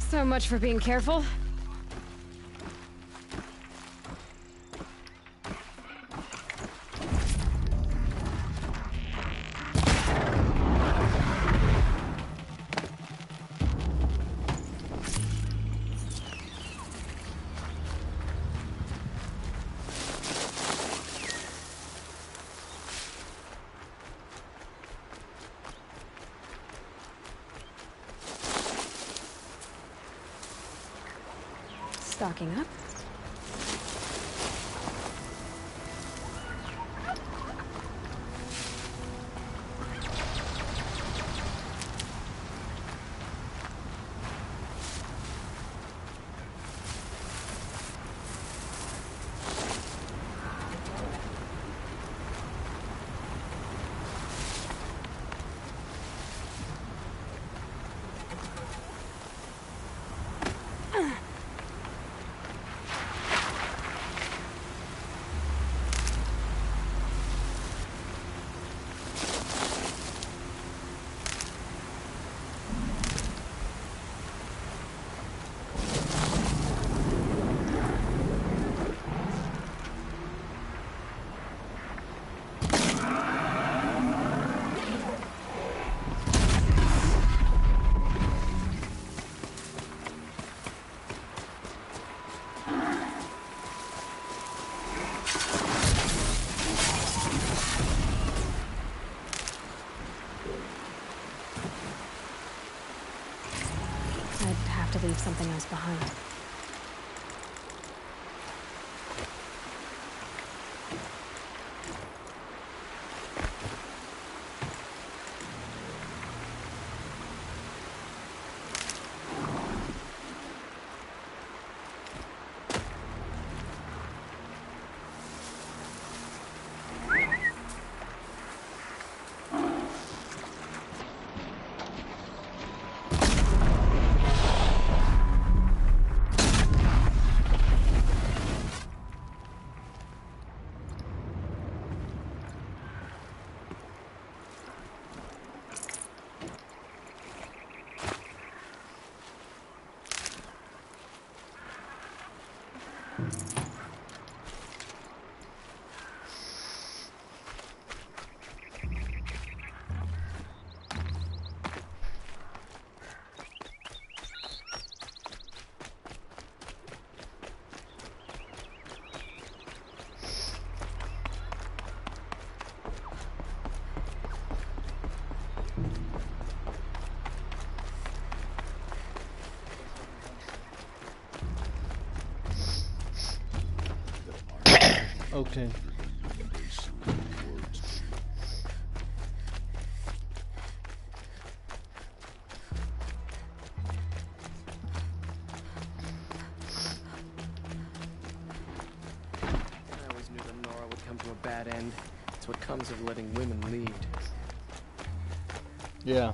So much for being careful. Stocking up. I'd have to leave something else behind. Okay. I always knew that Nora would come to a bad end. It's what comes of letting women lead. Yeah.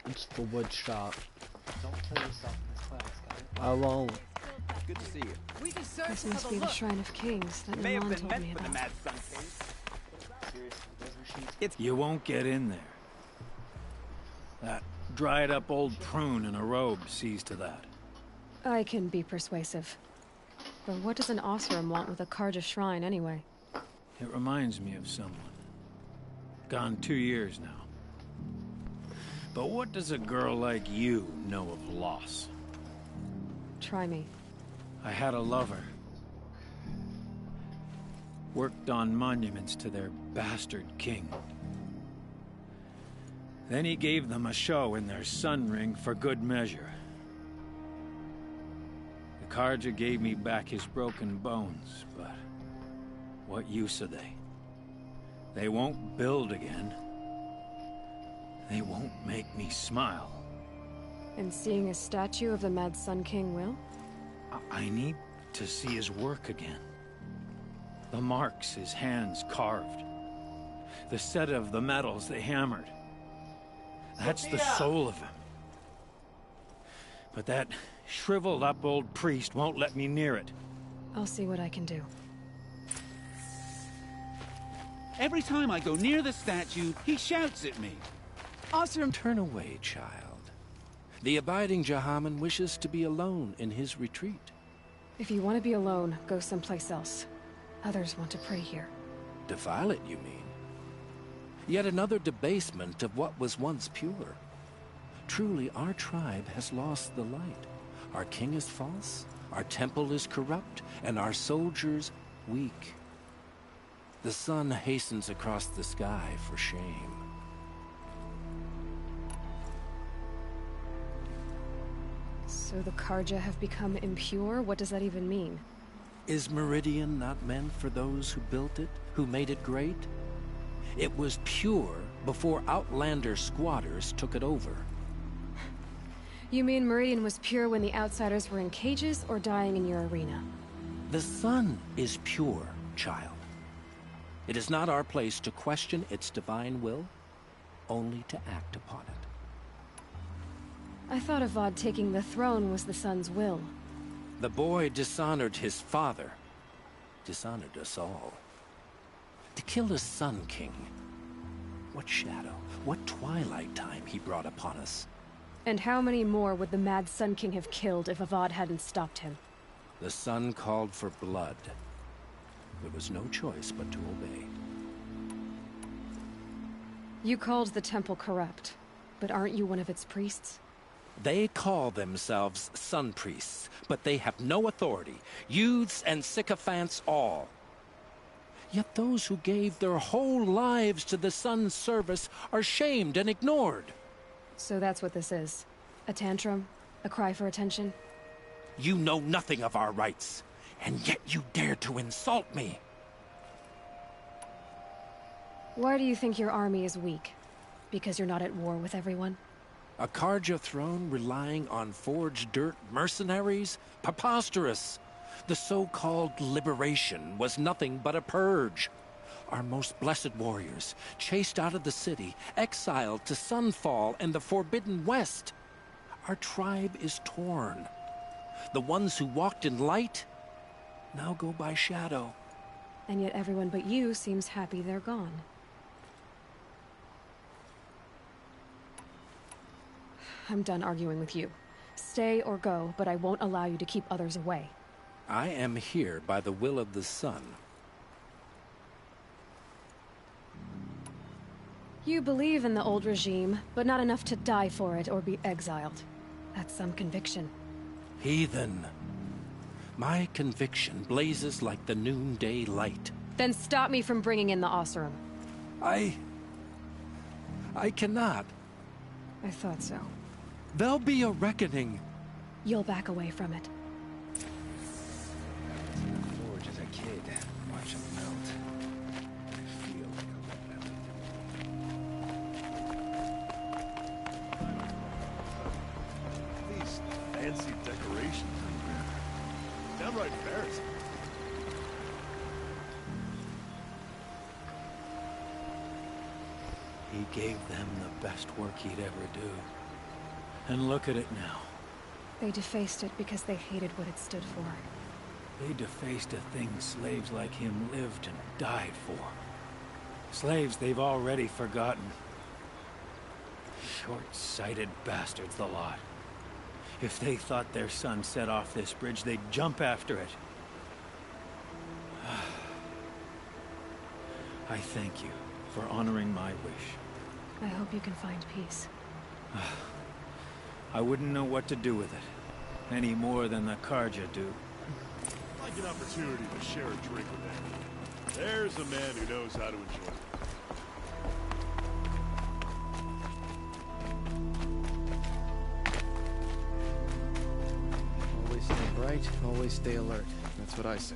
It's the wood shop. Don't kill yourself in this class, guys. I won't. Good to see you. We deserve this must be the Shrine of Kings that Milan told me about. You won't get in there. That dried-up old prune in a robe sees to that. I can be persuasive. But what does an Oseram want with a Karja shrine, anyway? It reminds me of someone. Gone 2 years now. But what does a girl like you know of loss? Try me. I had a lover. Worked on monuments to their bastard king. Then he gave them a show in their sun ring for good measure. The Karja gave me back his broken bones, but what use are they? They won't build again. They won't make me smile. And seeing a statue of the Mad Sun King will? I need to see his work again. The marks his hands carved. The set of the metals they hammered. That's the soul of him. But that shriveled up old priest won't let me near it. I'll see what I can do. Every time I go near the statue, he shouts at me. Oseram, turn away, child. The abiding Jahaman wishes to be alone in his retreat. If you want to be alone, go someplace else. Others want to pray here. Defile it, you mean? Yet another debasement of what was once pure. Truly, our tribe has lost the light. Our king is false, our temple is corrupt, and our soldiers weak. The sun hastens across the sky for shame. So the Karja have become impure? What does that even mean? Is Meridian not meant for those who built it, who made it great? It was pure before outlander squatters took it over. You mean Meridian was pure when the outsiders were in cages or dying in your arena? The sun is pure, child. It is not our place to question its divine will, only to act upon it. I thought Avad taking the throne was the sun's will. The boy dishonored his father, dishonored us all. To kill a Sun King. What shadow, what twilight time he brought upon us. And how many more would the Mad Sun King have killed if Avad hadn't stopped him? The sun called for blood. There was no choice but to obey. You called the temple corrupt, but aren't you one of its priests? They call themselves sun priests, but they have no authority. Youths and sycophants all. Yet those who gave their whole lives to the sun's service are shamed and ignored. So that's what this is. A tantrum? A cry for attention? You know nothing of our rights, and yet you dare to insult me. Why do you think your army is weak? Because you're not at war with everyone? A Karja throne relying on forged dirt mercenaries? Preposterous! The so-called liberation was nothing but a purge. Our most blessed warriors, chased out of the city, exiled to Sunfall and the Forbidden West. Our tribe is torn. The ones who walked in light now go by shadow. And yet everyone but you seems happy they're gone. I'm done arguing with you. Stay or go, but I won't allow you to keep others away. I am here by the will of the sun. You believe in the old regime, but not enough to die for it or be exiled. That's some conviction. Heathen. My conviction blazes like the noonday light. Then stop me from bringing in the Oseram. I cannot. I thought so. There'll be a reckoning. You'll back away from it. Forge as a kid. Watch him melt. I feel like a These fancy decorations in here. Downright embarrassing. He gave them the best work he'd ever do. And look at it now. They defaced it because they hated what it stood for. They defaced a thing slaves like him lived and died for. Slaves they've already forgotten. Short-sighted bastards, the lot. If they thought their son set off this bridge, they'd jump after it. I thank you for honoring my wish. I hope you can find peace. I wouldn't know what to do with it, any more than the Karja do. Like an opportunity to share a drink with him. There's a man who knows how to enjoy it. Always stay bright, always stay alert. That's what I say.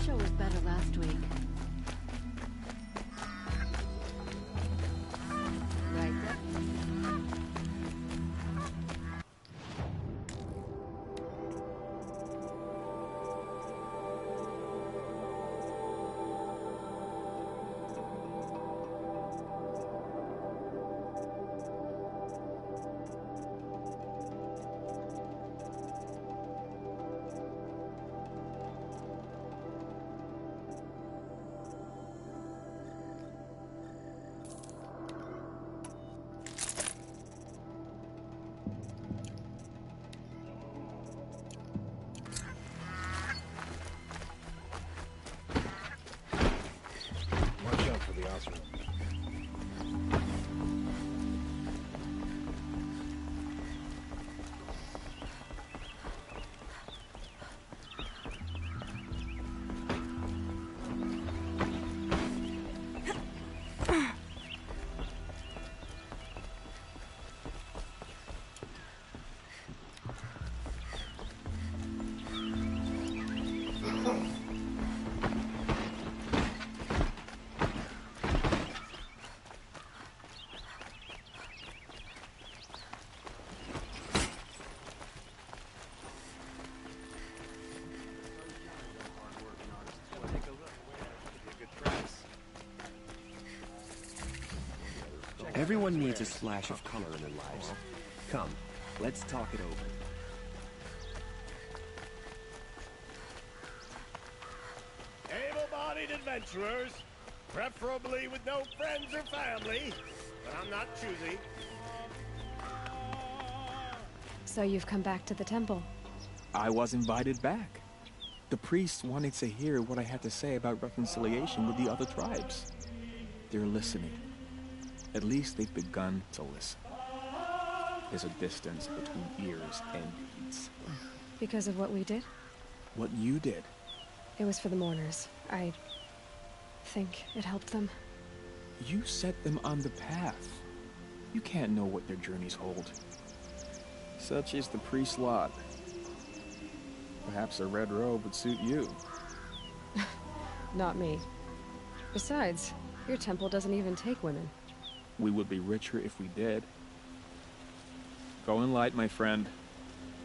Show was better last week. Right there. Watch out for the Oseram. Everyone needs a splash of color in their lives. Come, let's talk it over. Able-bodied adventurers, preferably with no friends or family, but I'm not choosy. So you've come back to the temple. I was invited back. The priests wanted to hear what I had to say about reconciliation with the other tribes. They're listening. At least they've begun to listen. There's a distance between ears and deeds. Because of what we did? What you did. It was for the mourners. I think it helped them. You set them on the path. You can't know what their journeys hold. Such is the priest's lot. Perhaps a red robe would suit you. Not me. Besides, your temple doesn't even take women. We would be richer if we did. Go in light, my friend,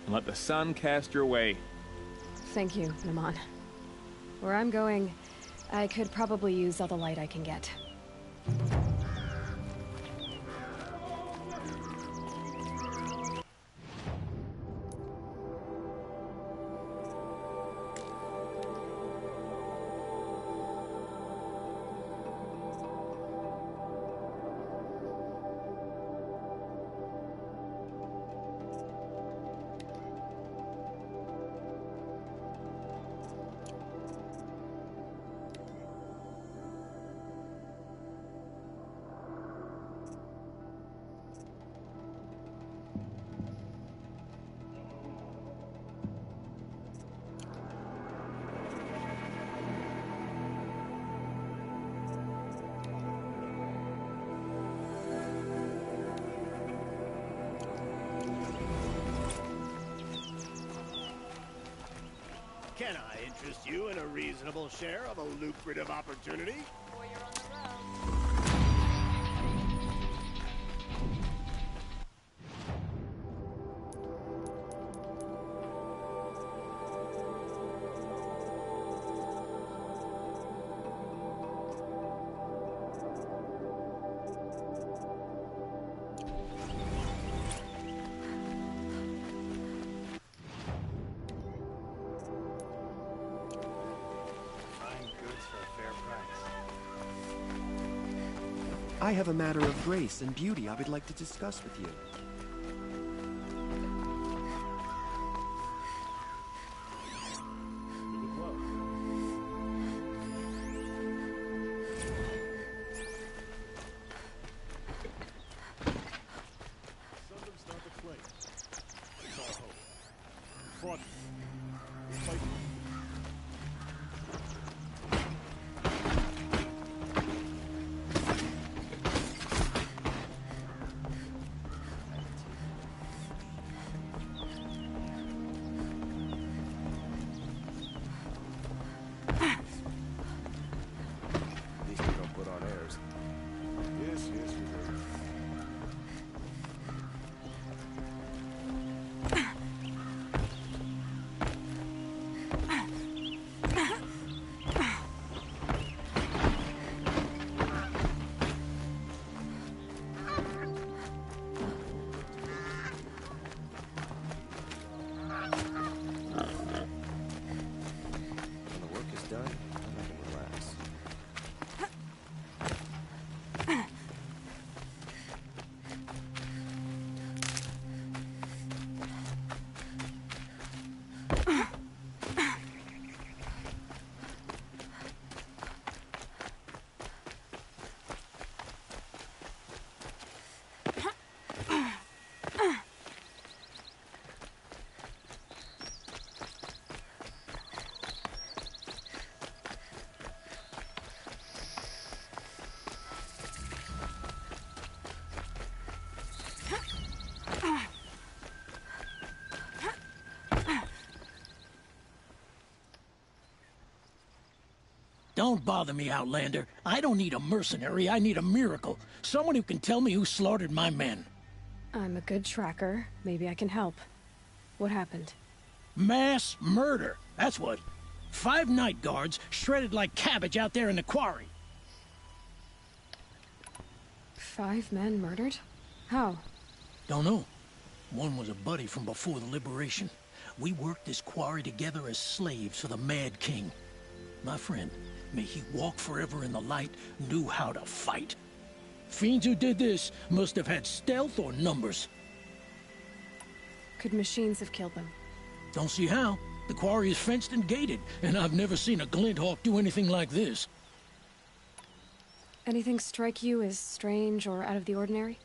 and let the sun cast your way. Thank you, Naman. Where I'm going, I could probably use all the light I can get. Can I interest you in a reasonable share of a lucrative opportunity? I have a matter of grace and beauty I would like to discuss with you. Don't bother me, Outlander. I don't need a mercenary, I need a miracle. Someone who can tell me who slaughtered my men. I'm a good tracker. Maybe I can help. What happened? Mass murder, that's what. 5 night guards shredded like cabbage out there in the quarry. 5 men murdered? How? Don't know. One was a buddy from before the liberation. We worked this quarry together as slaves for the Mad King. My friend, may he walk forever in the light, knew how to fight. Fiends who did this must have had stealth or numbers. Could machines have killed them? Don't see how. The quarry is fenced and gated, and I've never seen a glint hawk do anything like this. Anything strike you as strange or out of the ordinary?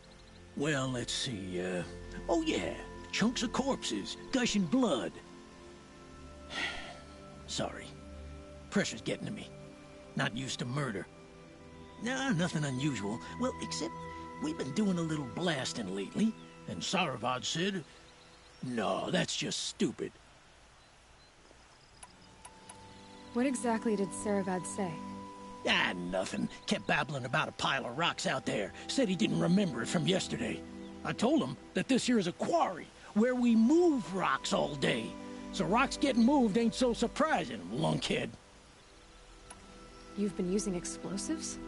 Well, let's see, oh yeah, chunks of corpses, gushing blood. Sorry. Pressure's getting to me. Not used to murder. Nah, nothing unusual. Well, except we've been doing a little blasting lately, and Saravad said, no, that's just stupid. What exactly did Saravad say? Ah, nothing. Kept babbling about a pile of rocks out there. Said he didn't remember it from yesterday. I told him that this here is a quarry, where we move rocks all day. So rocks getting moved ain't so surprising, lunkhead. You've been using explosives?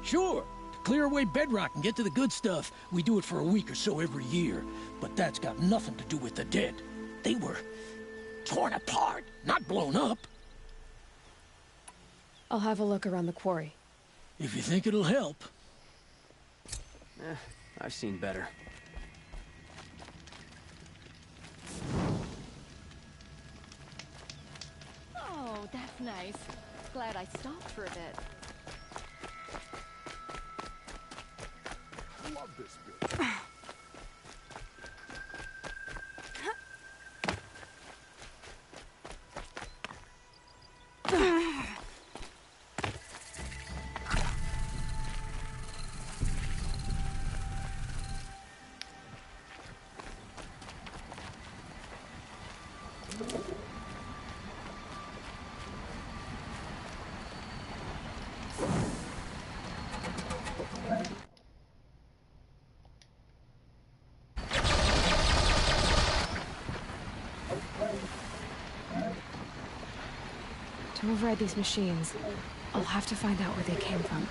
Sure. To clear away bedrock and get to the good stuff, we do it for a week or so every year. But that's got nothing to do with the dead. They were torn apart, not blown up. I'll have a look around the quarry. If you think it'll help. I've seen better. Oh, that's nice. Glad I stopped for a bit. I love this bit. To override these machines, I'll have to find out where they came from.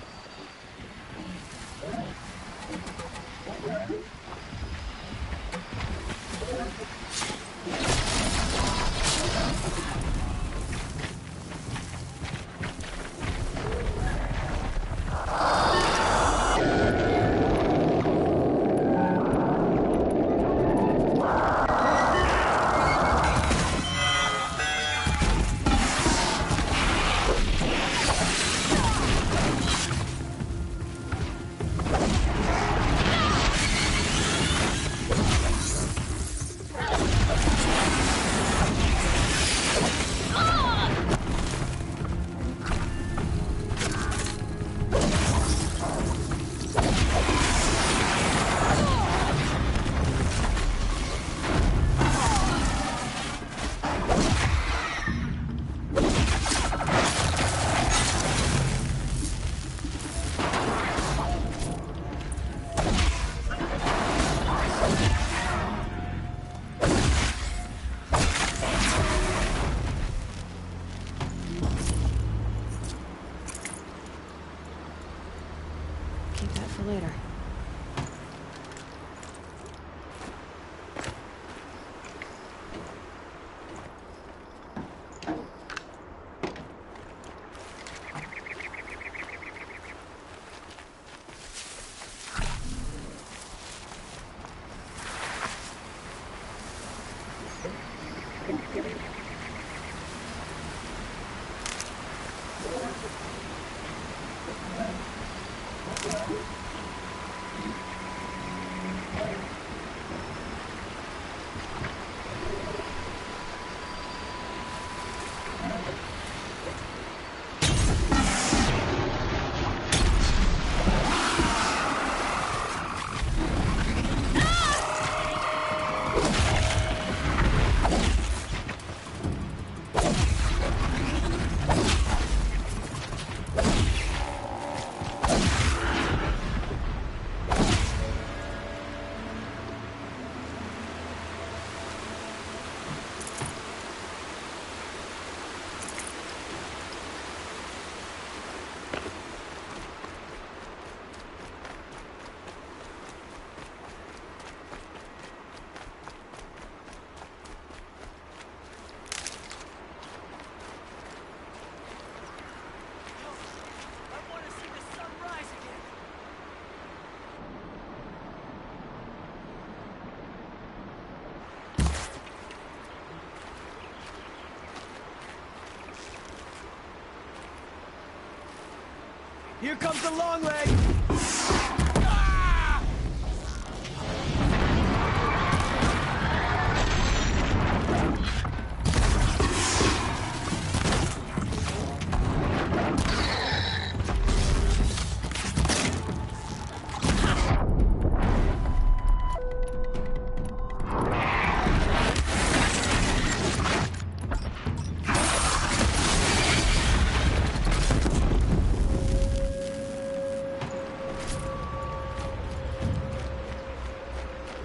Here comes the long leg!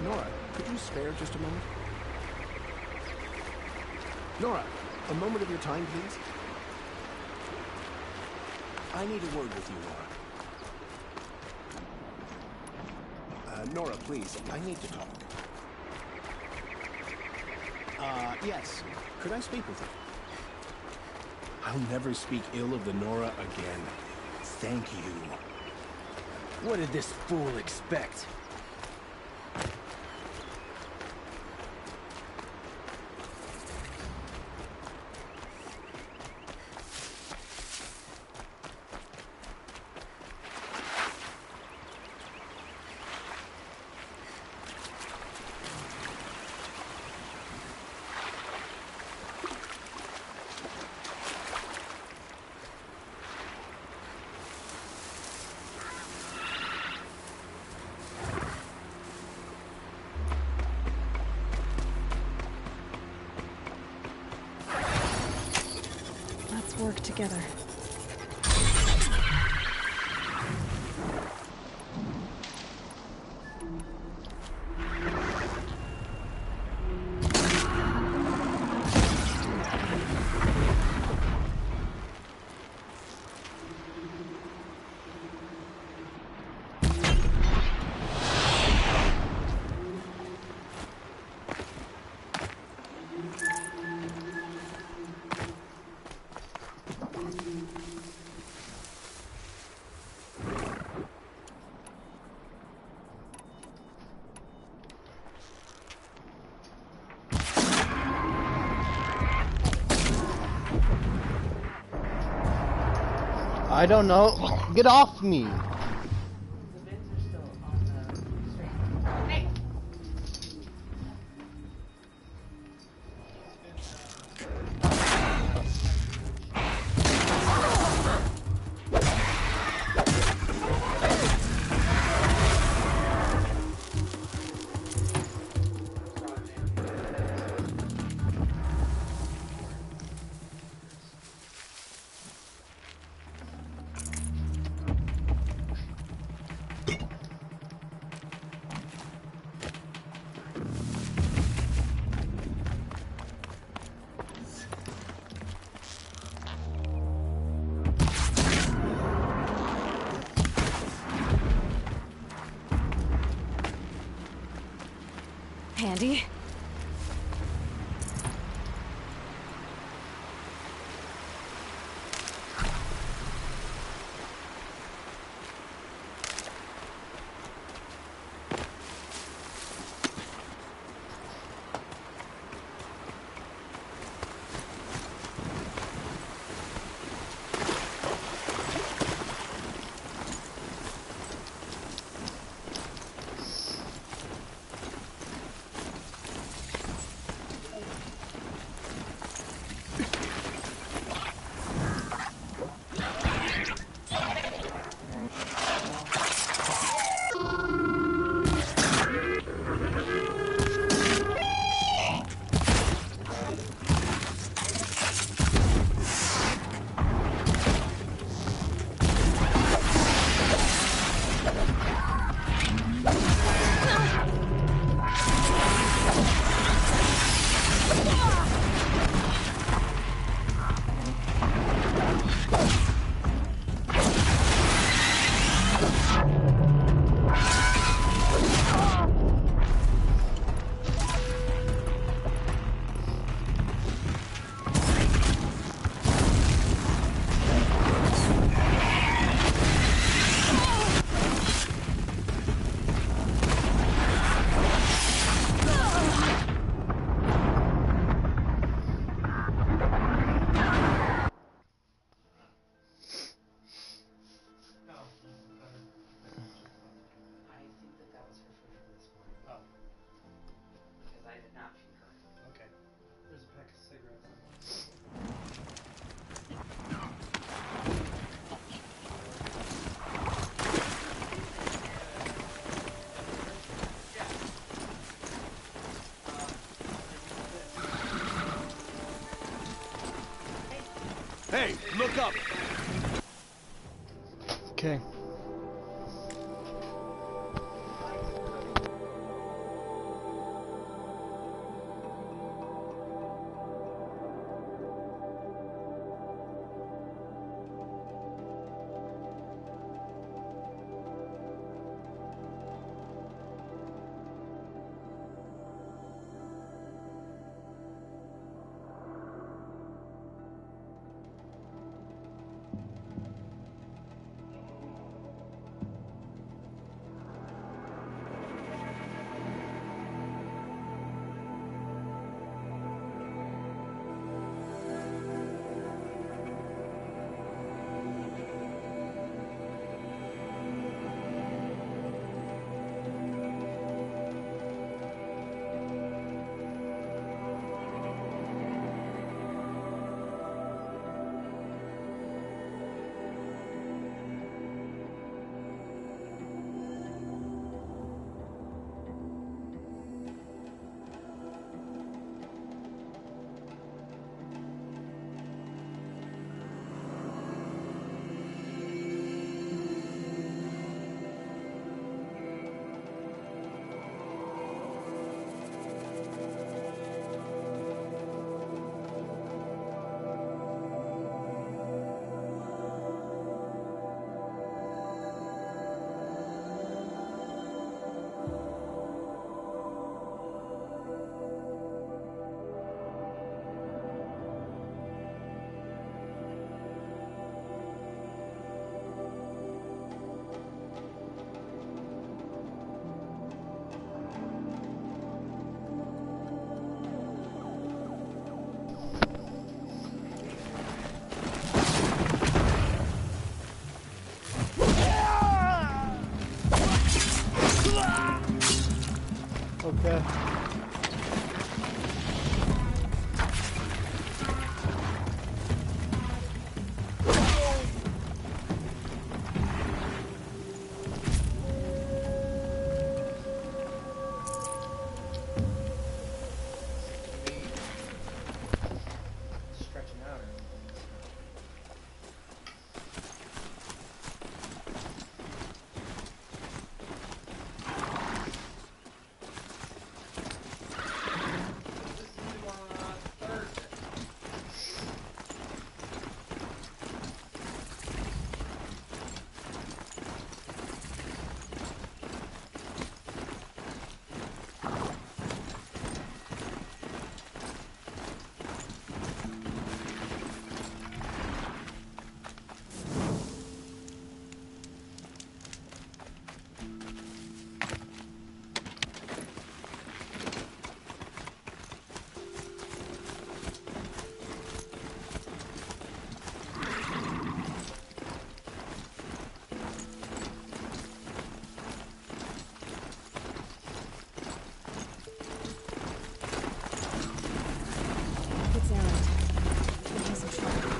Nora, could you spare just a moment? Nora, a moment of your time, please. I need a word with you, Nora. Nora, please, I need to talk. Yes. Could I speak with you? I'll never speak ill of the Nora again. Thank you. What did this fool expect? Let's work together. I don't know. Get off me! Handy. Hey, look up! Okay. Okay. Stretching out or anything, so. It's Aaron. And he's in trouble.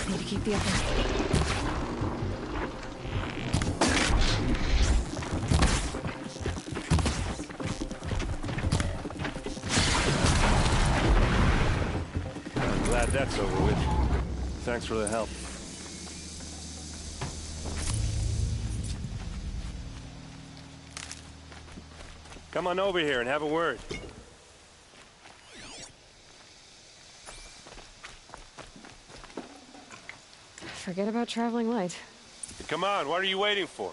Need to keep the upper. I'm glad that's over with. Thanks for the help. Come on over here and have a word. Forget about traveling light. Come on, what are you waiting for?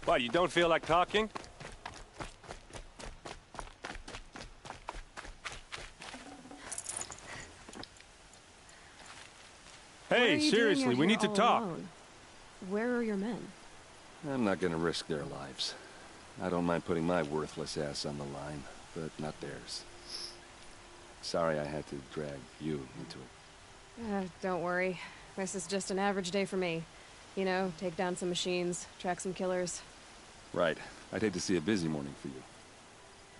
What, you don't feel like talking? Hey, seriously, we need to talk. Alone? Where are your men? I'm not gonna risk their lives. I don't mind putting my worthless ass on the line, but not theirs. Sorry I had to drag you into it. Don't worry. This is just an average day for me. You know, take down some machines, track some killers. Right. I'd hate to see a busy morning for you.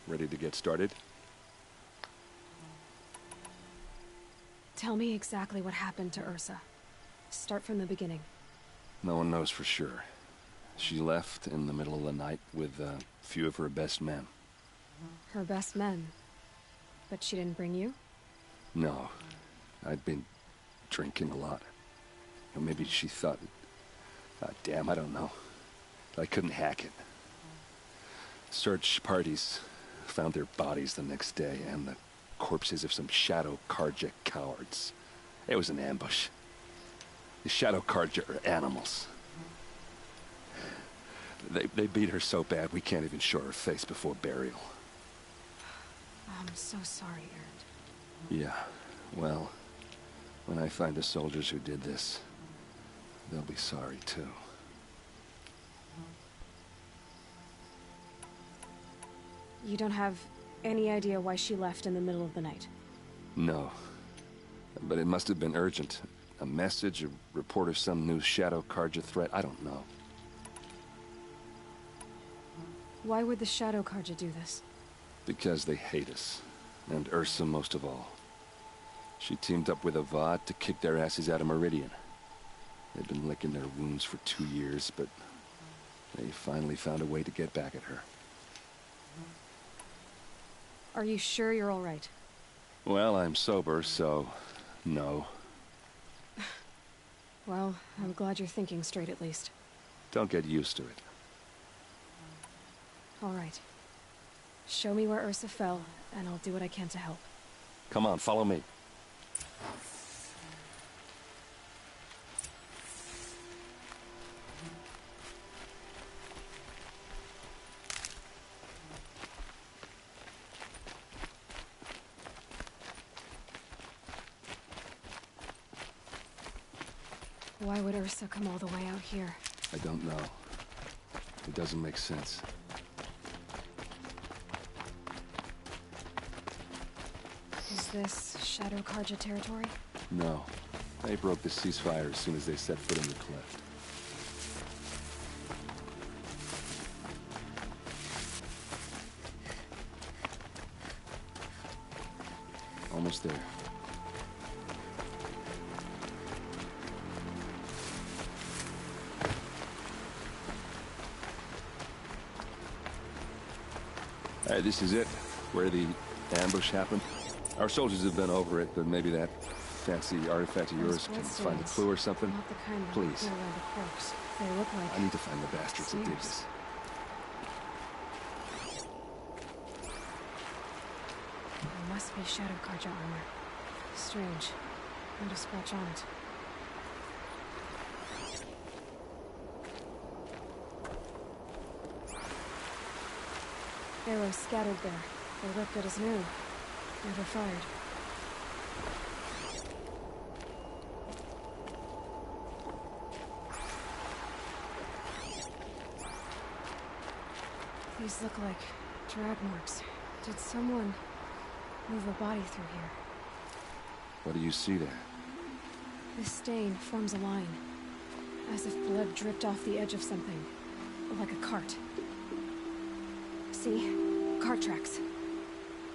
Ready to get started? Tell me exactly what happened to Ursa. Start from the beginning. No one knows for sure. She left in the middle of the night with a few of her best men. Her best men? But she didn't bring you? No. I'd been drinking a lot. Or maybe she thought... damn, I don't know. I couldn't hack it. Search parties found their bodies the next day, and the corpses of some Shadow Karja cowards. It was an ambush. The Shadow Karja are animals. They beat her so bad we can't even show her face before burial. I'm so sorry, Erend. Yeah, well, when I find the soldiers who did this, they'll be sorry too. You don't have any idea why she left in the middle of the night? No. But it must have been urgent. A message, a report of some new Shadow Karja threat, I don't know. Why would the Shadow Karja do this? Because they hate us. And Ursa most of all. She teamed up with Avad to kick their asses out of Meridian. They've been licking their wounds for 2 years, but they finally found a way to get back at her. Are you sure you're all right? Well, I'm sober, so... no. Well, I'm glad you're thinking straight at least. Don't get used to it. All right. Show me where Ursa fell, and I'll do what I can to help. Come on, follow me. Why would Ursa come all the way out here? I don't know. It doesn't make sense. Is this Shadow Karja territory? No. They broke the ceasefire as soon as they set foot in the cleft. Almost there. Alright, this is it. Where the ambush happened. Our soldiers have been over it, but maybe that fancy artifact of yours can find a clue or something. Not the kind that Please. around a corpse. They look like... I need to find the bastards that did this. It must be Shadow Karja armor. Strange. Not a scratch on it. Arrows scattered there. They look good as new. Never fired. These look like drag marks. Did someone move a body through here? What do you see there? This stain forms a line. As if blood dripped off the edge of something. Like a cart. See? Cart tracks.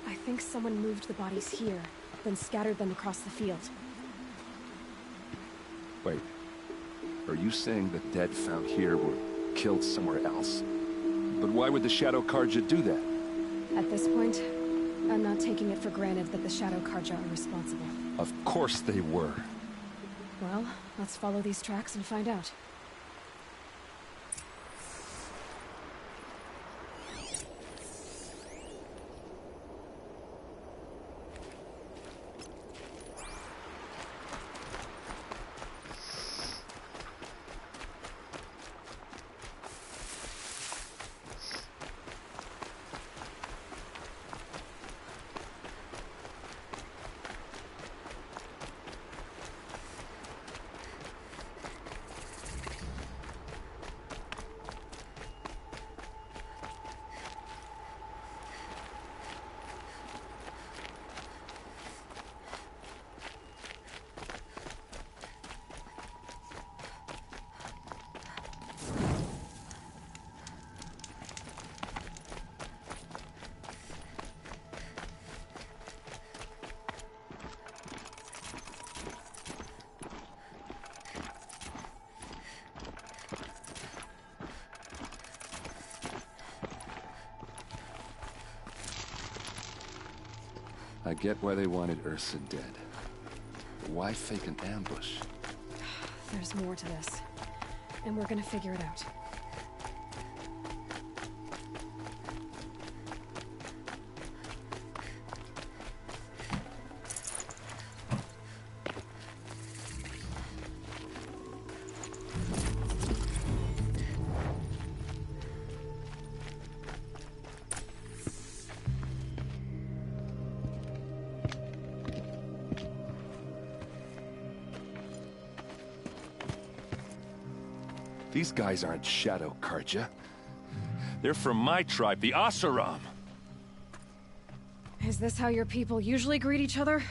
I think someone moved the bodies here, then scattered them across the field. Wait. Are you saying the dead found here were killed somewhere else? But why would the Shadow Karja do that? At this point, I'm not taking it for granted that the Shadow Karja are responsible. Of course they were. Well, let's follow these tracks and find out. I get why they wanted Ursa dead. But why fake an ambush? There's more to this. And we're gonna figure it out. These guys aren't Shadow Karja. They're from my tribe, the Asaram. Is this how your people usually greet each other?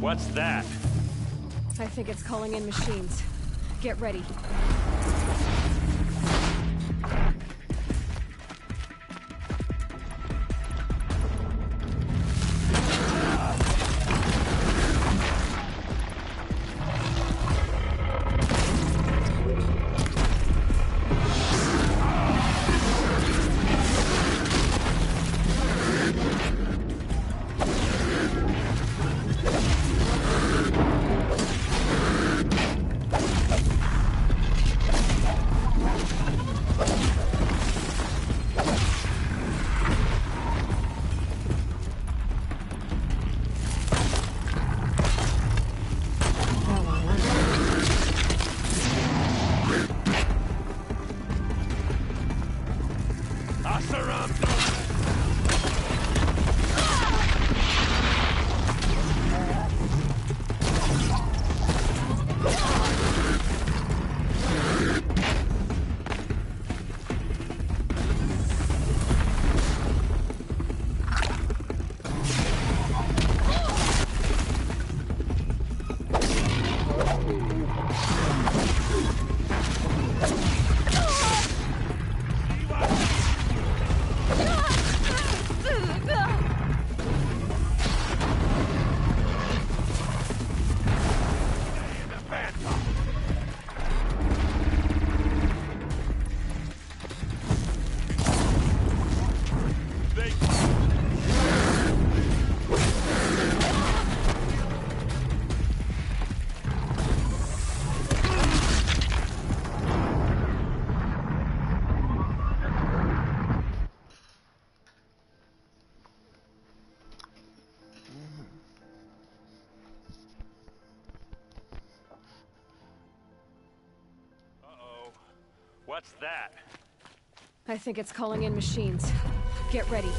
What's that? I think it's calling in machines. Get ready. What's that? I think it's calling in machines. Get ready.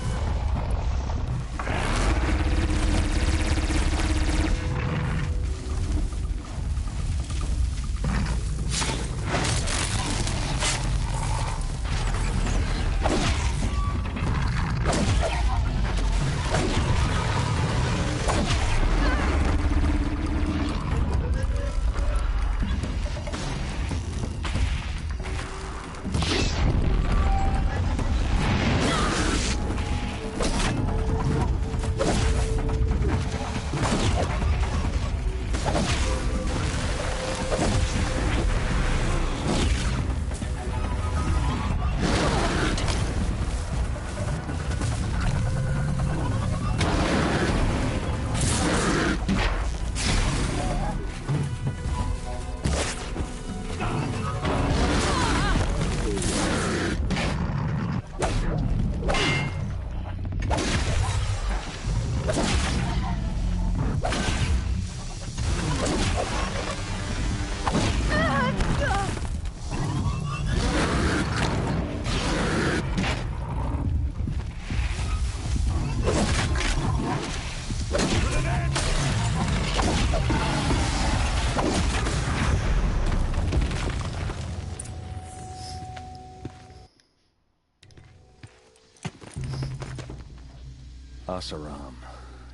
Asaram,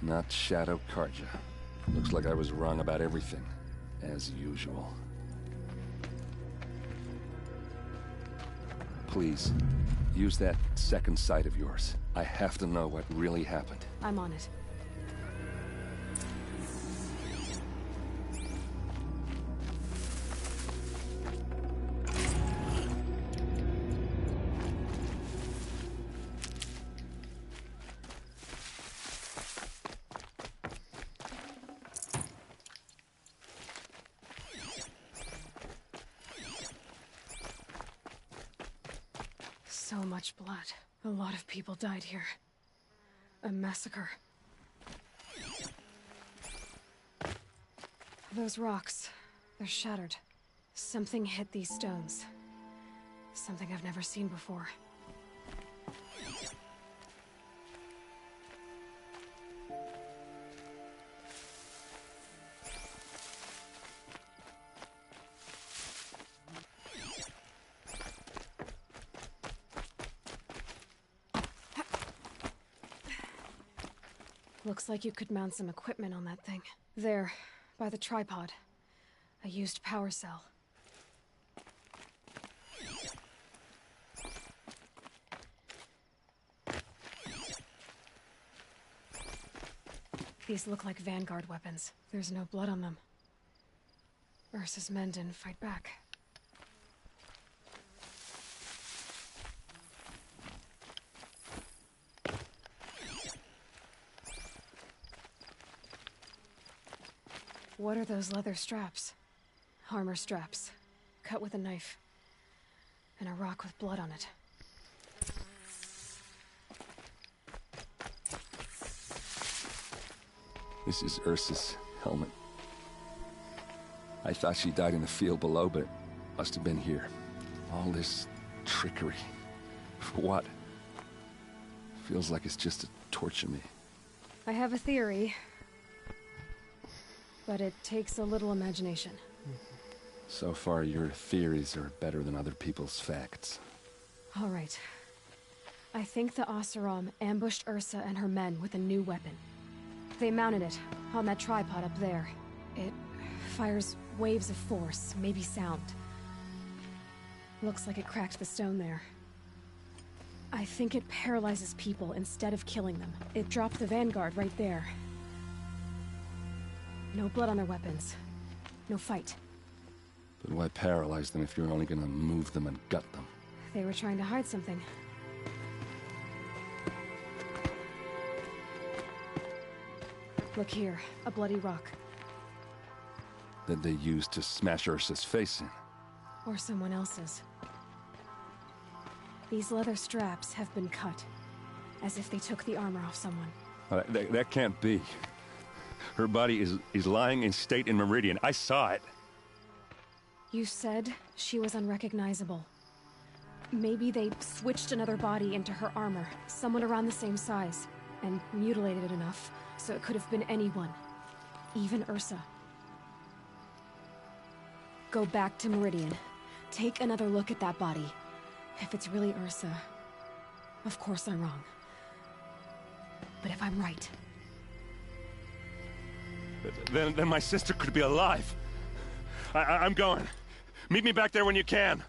not Shadow Karja. Looks like I was wrong about everything, as usual. Please, use that second sight of yours. I have to know what really happened. I'm on it. So much blood. A lot of people died here. A massacre. Those rocks, they're shattered. Something hit these stones. Something I've never seen before. Looks like you could mount some equipment on that thing. There, by the tripod. A used power cell. These look like Vanguard weapons. There's no blood on them. Ursa's men didn't fight back. What are those leather straps? Armor straps, cut with a knife. And a rock with blood on it. This is Ursa's helmet. I thought she died in the field below, but it must have been here. All this trickery. For what? Feels like it's just to torture me. I have a theory. But it takes a little imagination. So far, your theories are better than other people's facts. All right. I think the Oseram ambushed Ursa and her men with a new weapon. They mounted it on that tripod up there. It fires waves of force, maybe sound. Looks like it cracked the stone there. I think it paralyzes people instead of killing them. It dropped the Vanguard right there. No blood on their weapons. No fight. But why paralyze them if you're only gonna move them and gut them? They were trying to hide something. Look here, a bloody rock. That they used to smash Ursa's face in. Or someone else's. These leather straps have been cut. As if they took the armor off someone. That can't be. Her body is lying in state in Meridian. I saw it. You said she was unrecognizable. Maybe they switched another body into her armor, someone around the same size, and mutilated it enough, so it could have been anyone. Even Ursa. Go back to Meridian. Take another look at that body. If it's really Ursa, of course I'm wrong. But if I'm right... Then my sister could be alive. I'm going. Meet me back there when you can.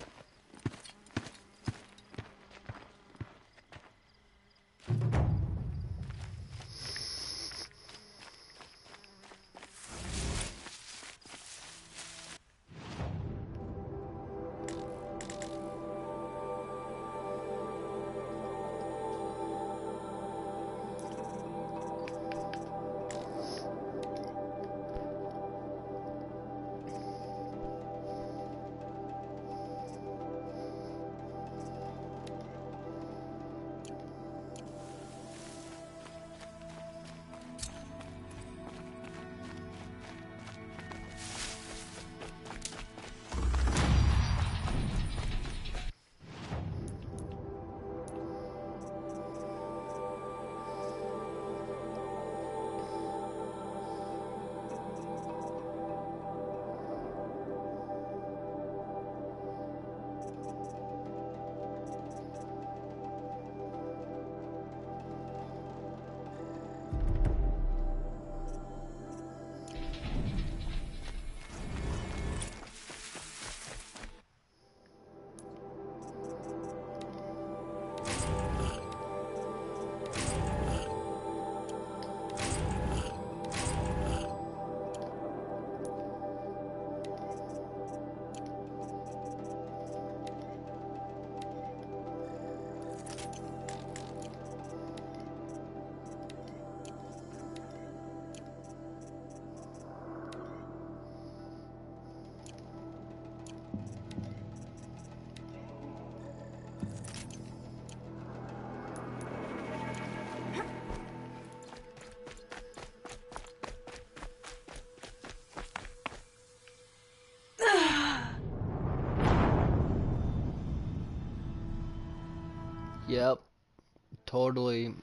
totally.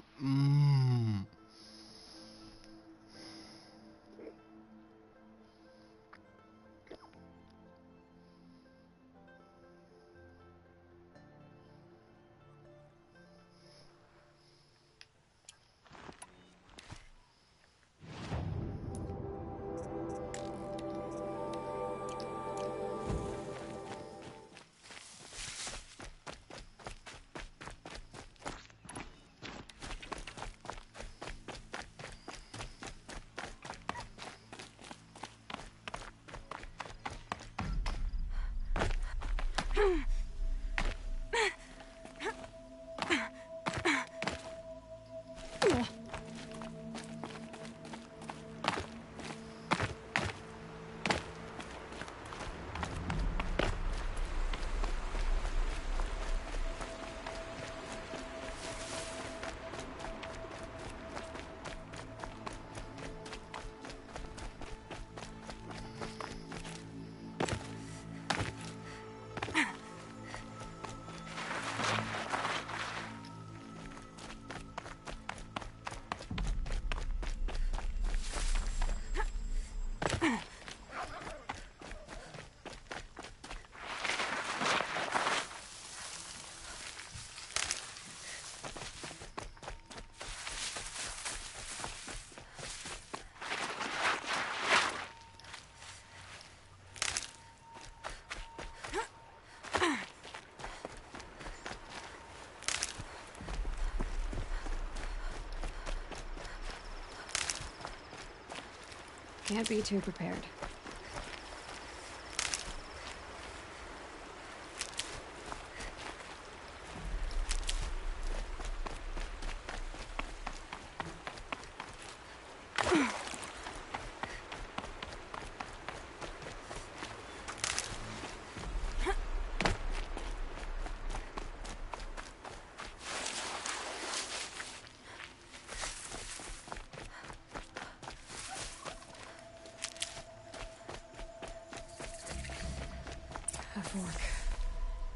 Can't be too prepared. A fork.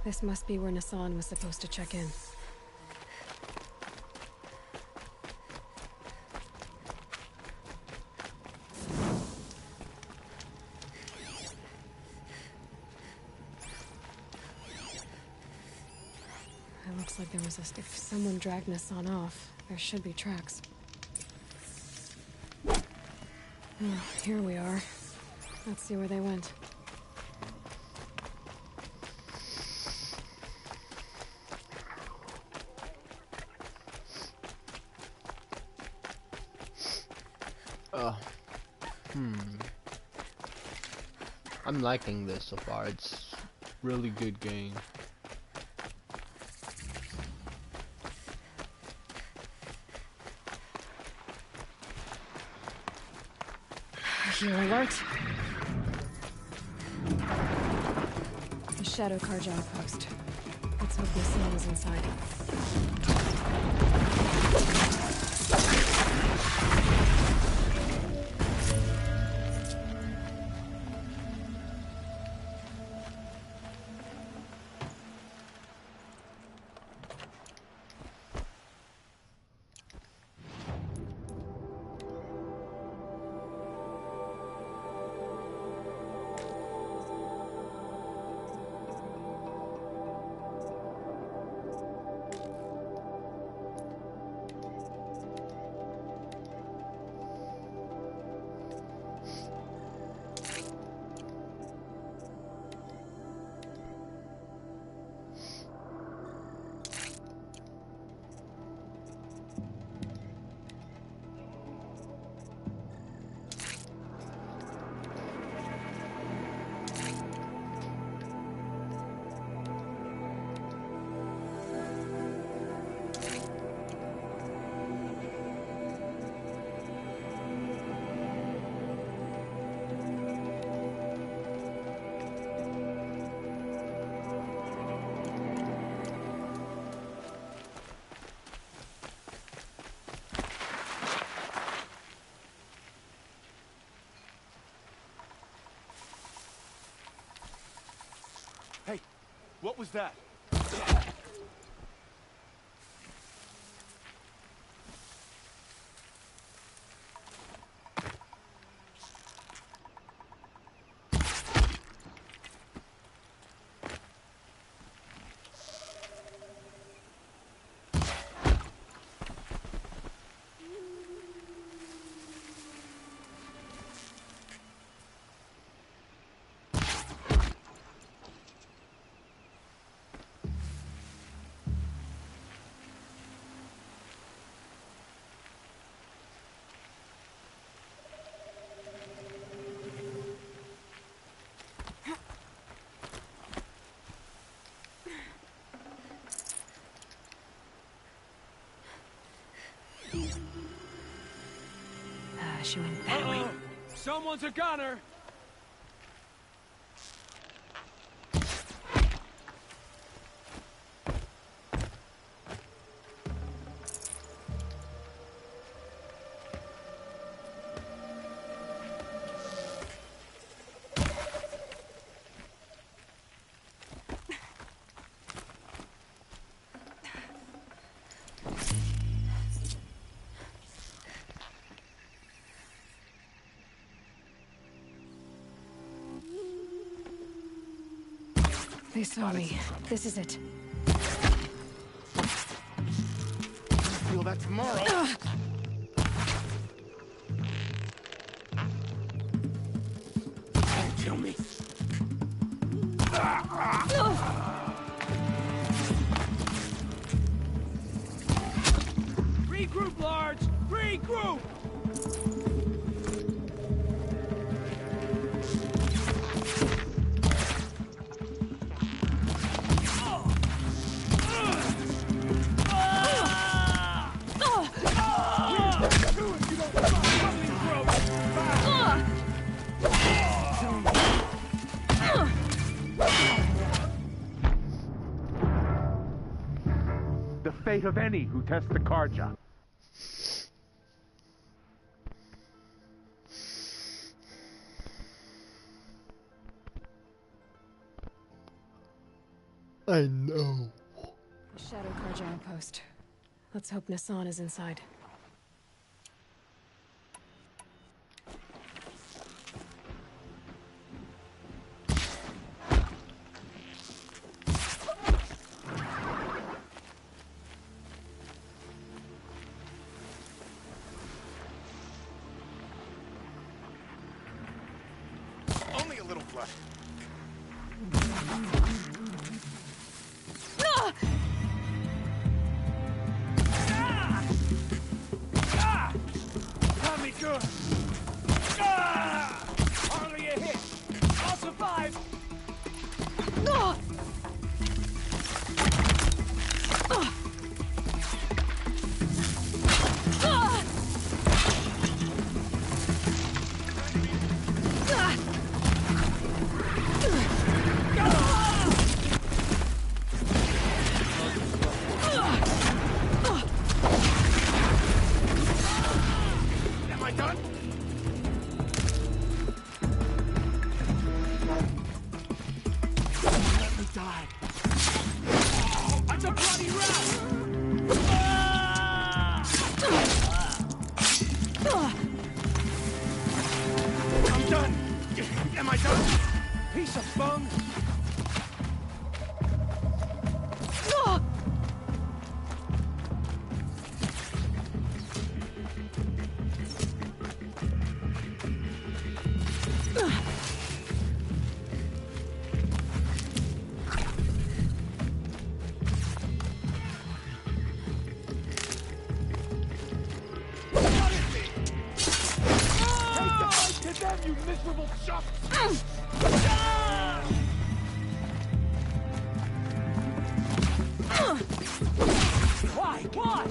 This must be where Nassan was supposed to check in. It looks like there was a... If someone dragged Nassan off, there should be tracks. Oh, here we are. Let's see where they went. I'm liking this so far. It's really good game. Hero alert. The Shadow Carja outpost. Let's hope Nassan is inside. What was that? smash you in that way. Someone's a gunner! They saw me. This is it. Feel that tomorrow. Don't kill me. Regroup, Large! Regroup! The fate of any who test the Karja. I know. Shadow Karja outpost. Let's hope Nassan is inside. Only a little blood. Got me good! Hardly a hit! I'll survive! Am I done? Let me die! I'm the bloody rat! I'm done. Am I done? Piece of bung! To them, you miserable chuck! Why? Why?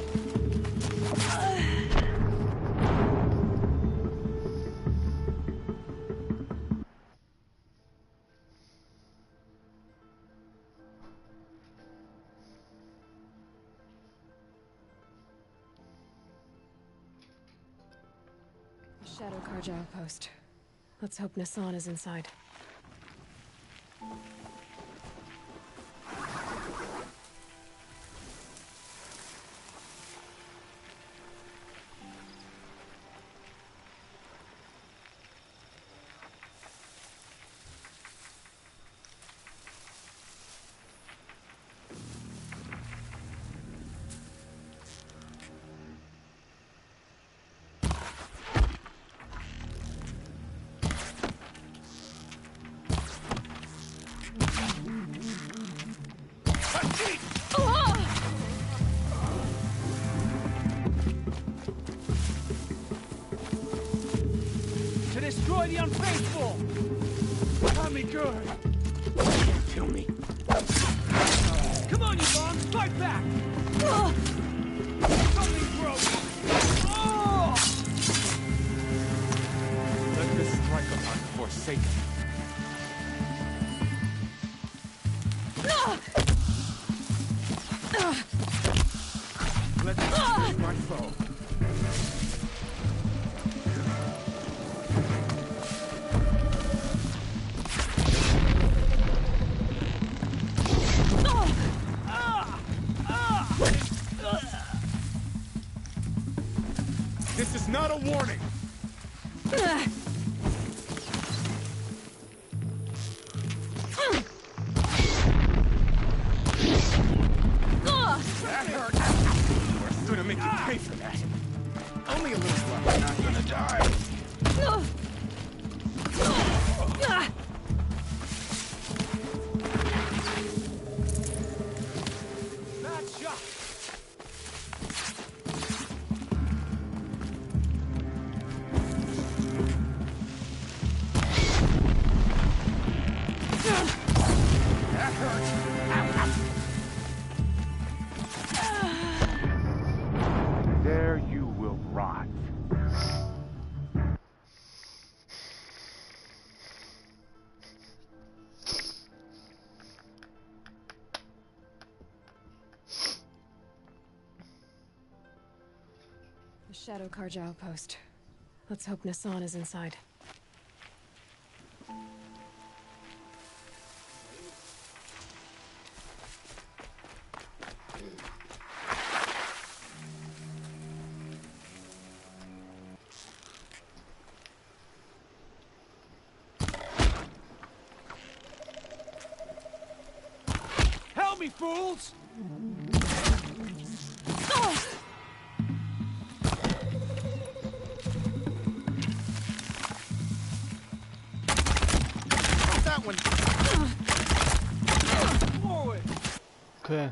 Shadow Karja outpost. Let's hope Nassan is inside. To destroy the unfaithful! Got me good! Don't kill me. Come on, you bombs! Fight back! Something broke! Oh! forsaken. Let's see my foe. This is not a warning. That hurt. We're gonna make you pay for that. Only a little blood. You're not gonna die. Bad shot. That hurt. There you will rot. The Shadow Karja outpost. Let's hope Nassan is inside. Help me, fools! That one. Forward! Okay.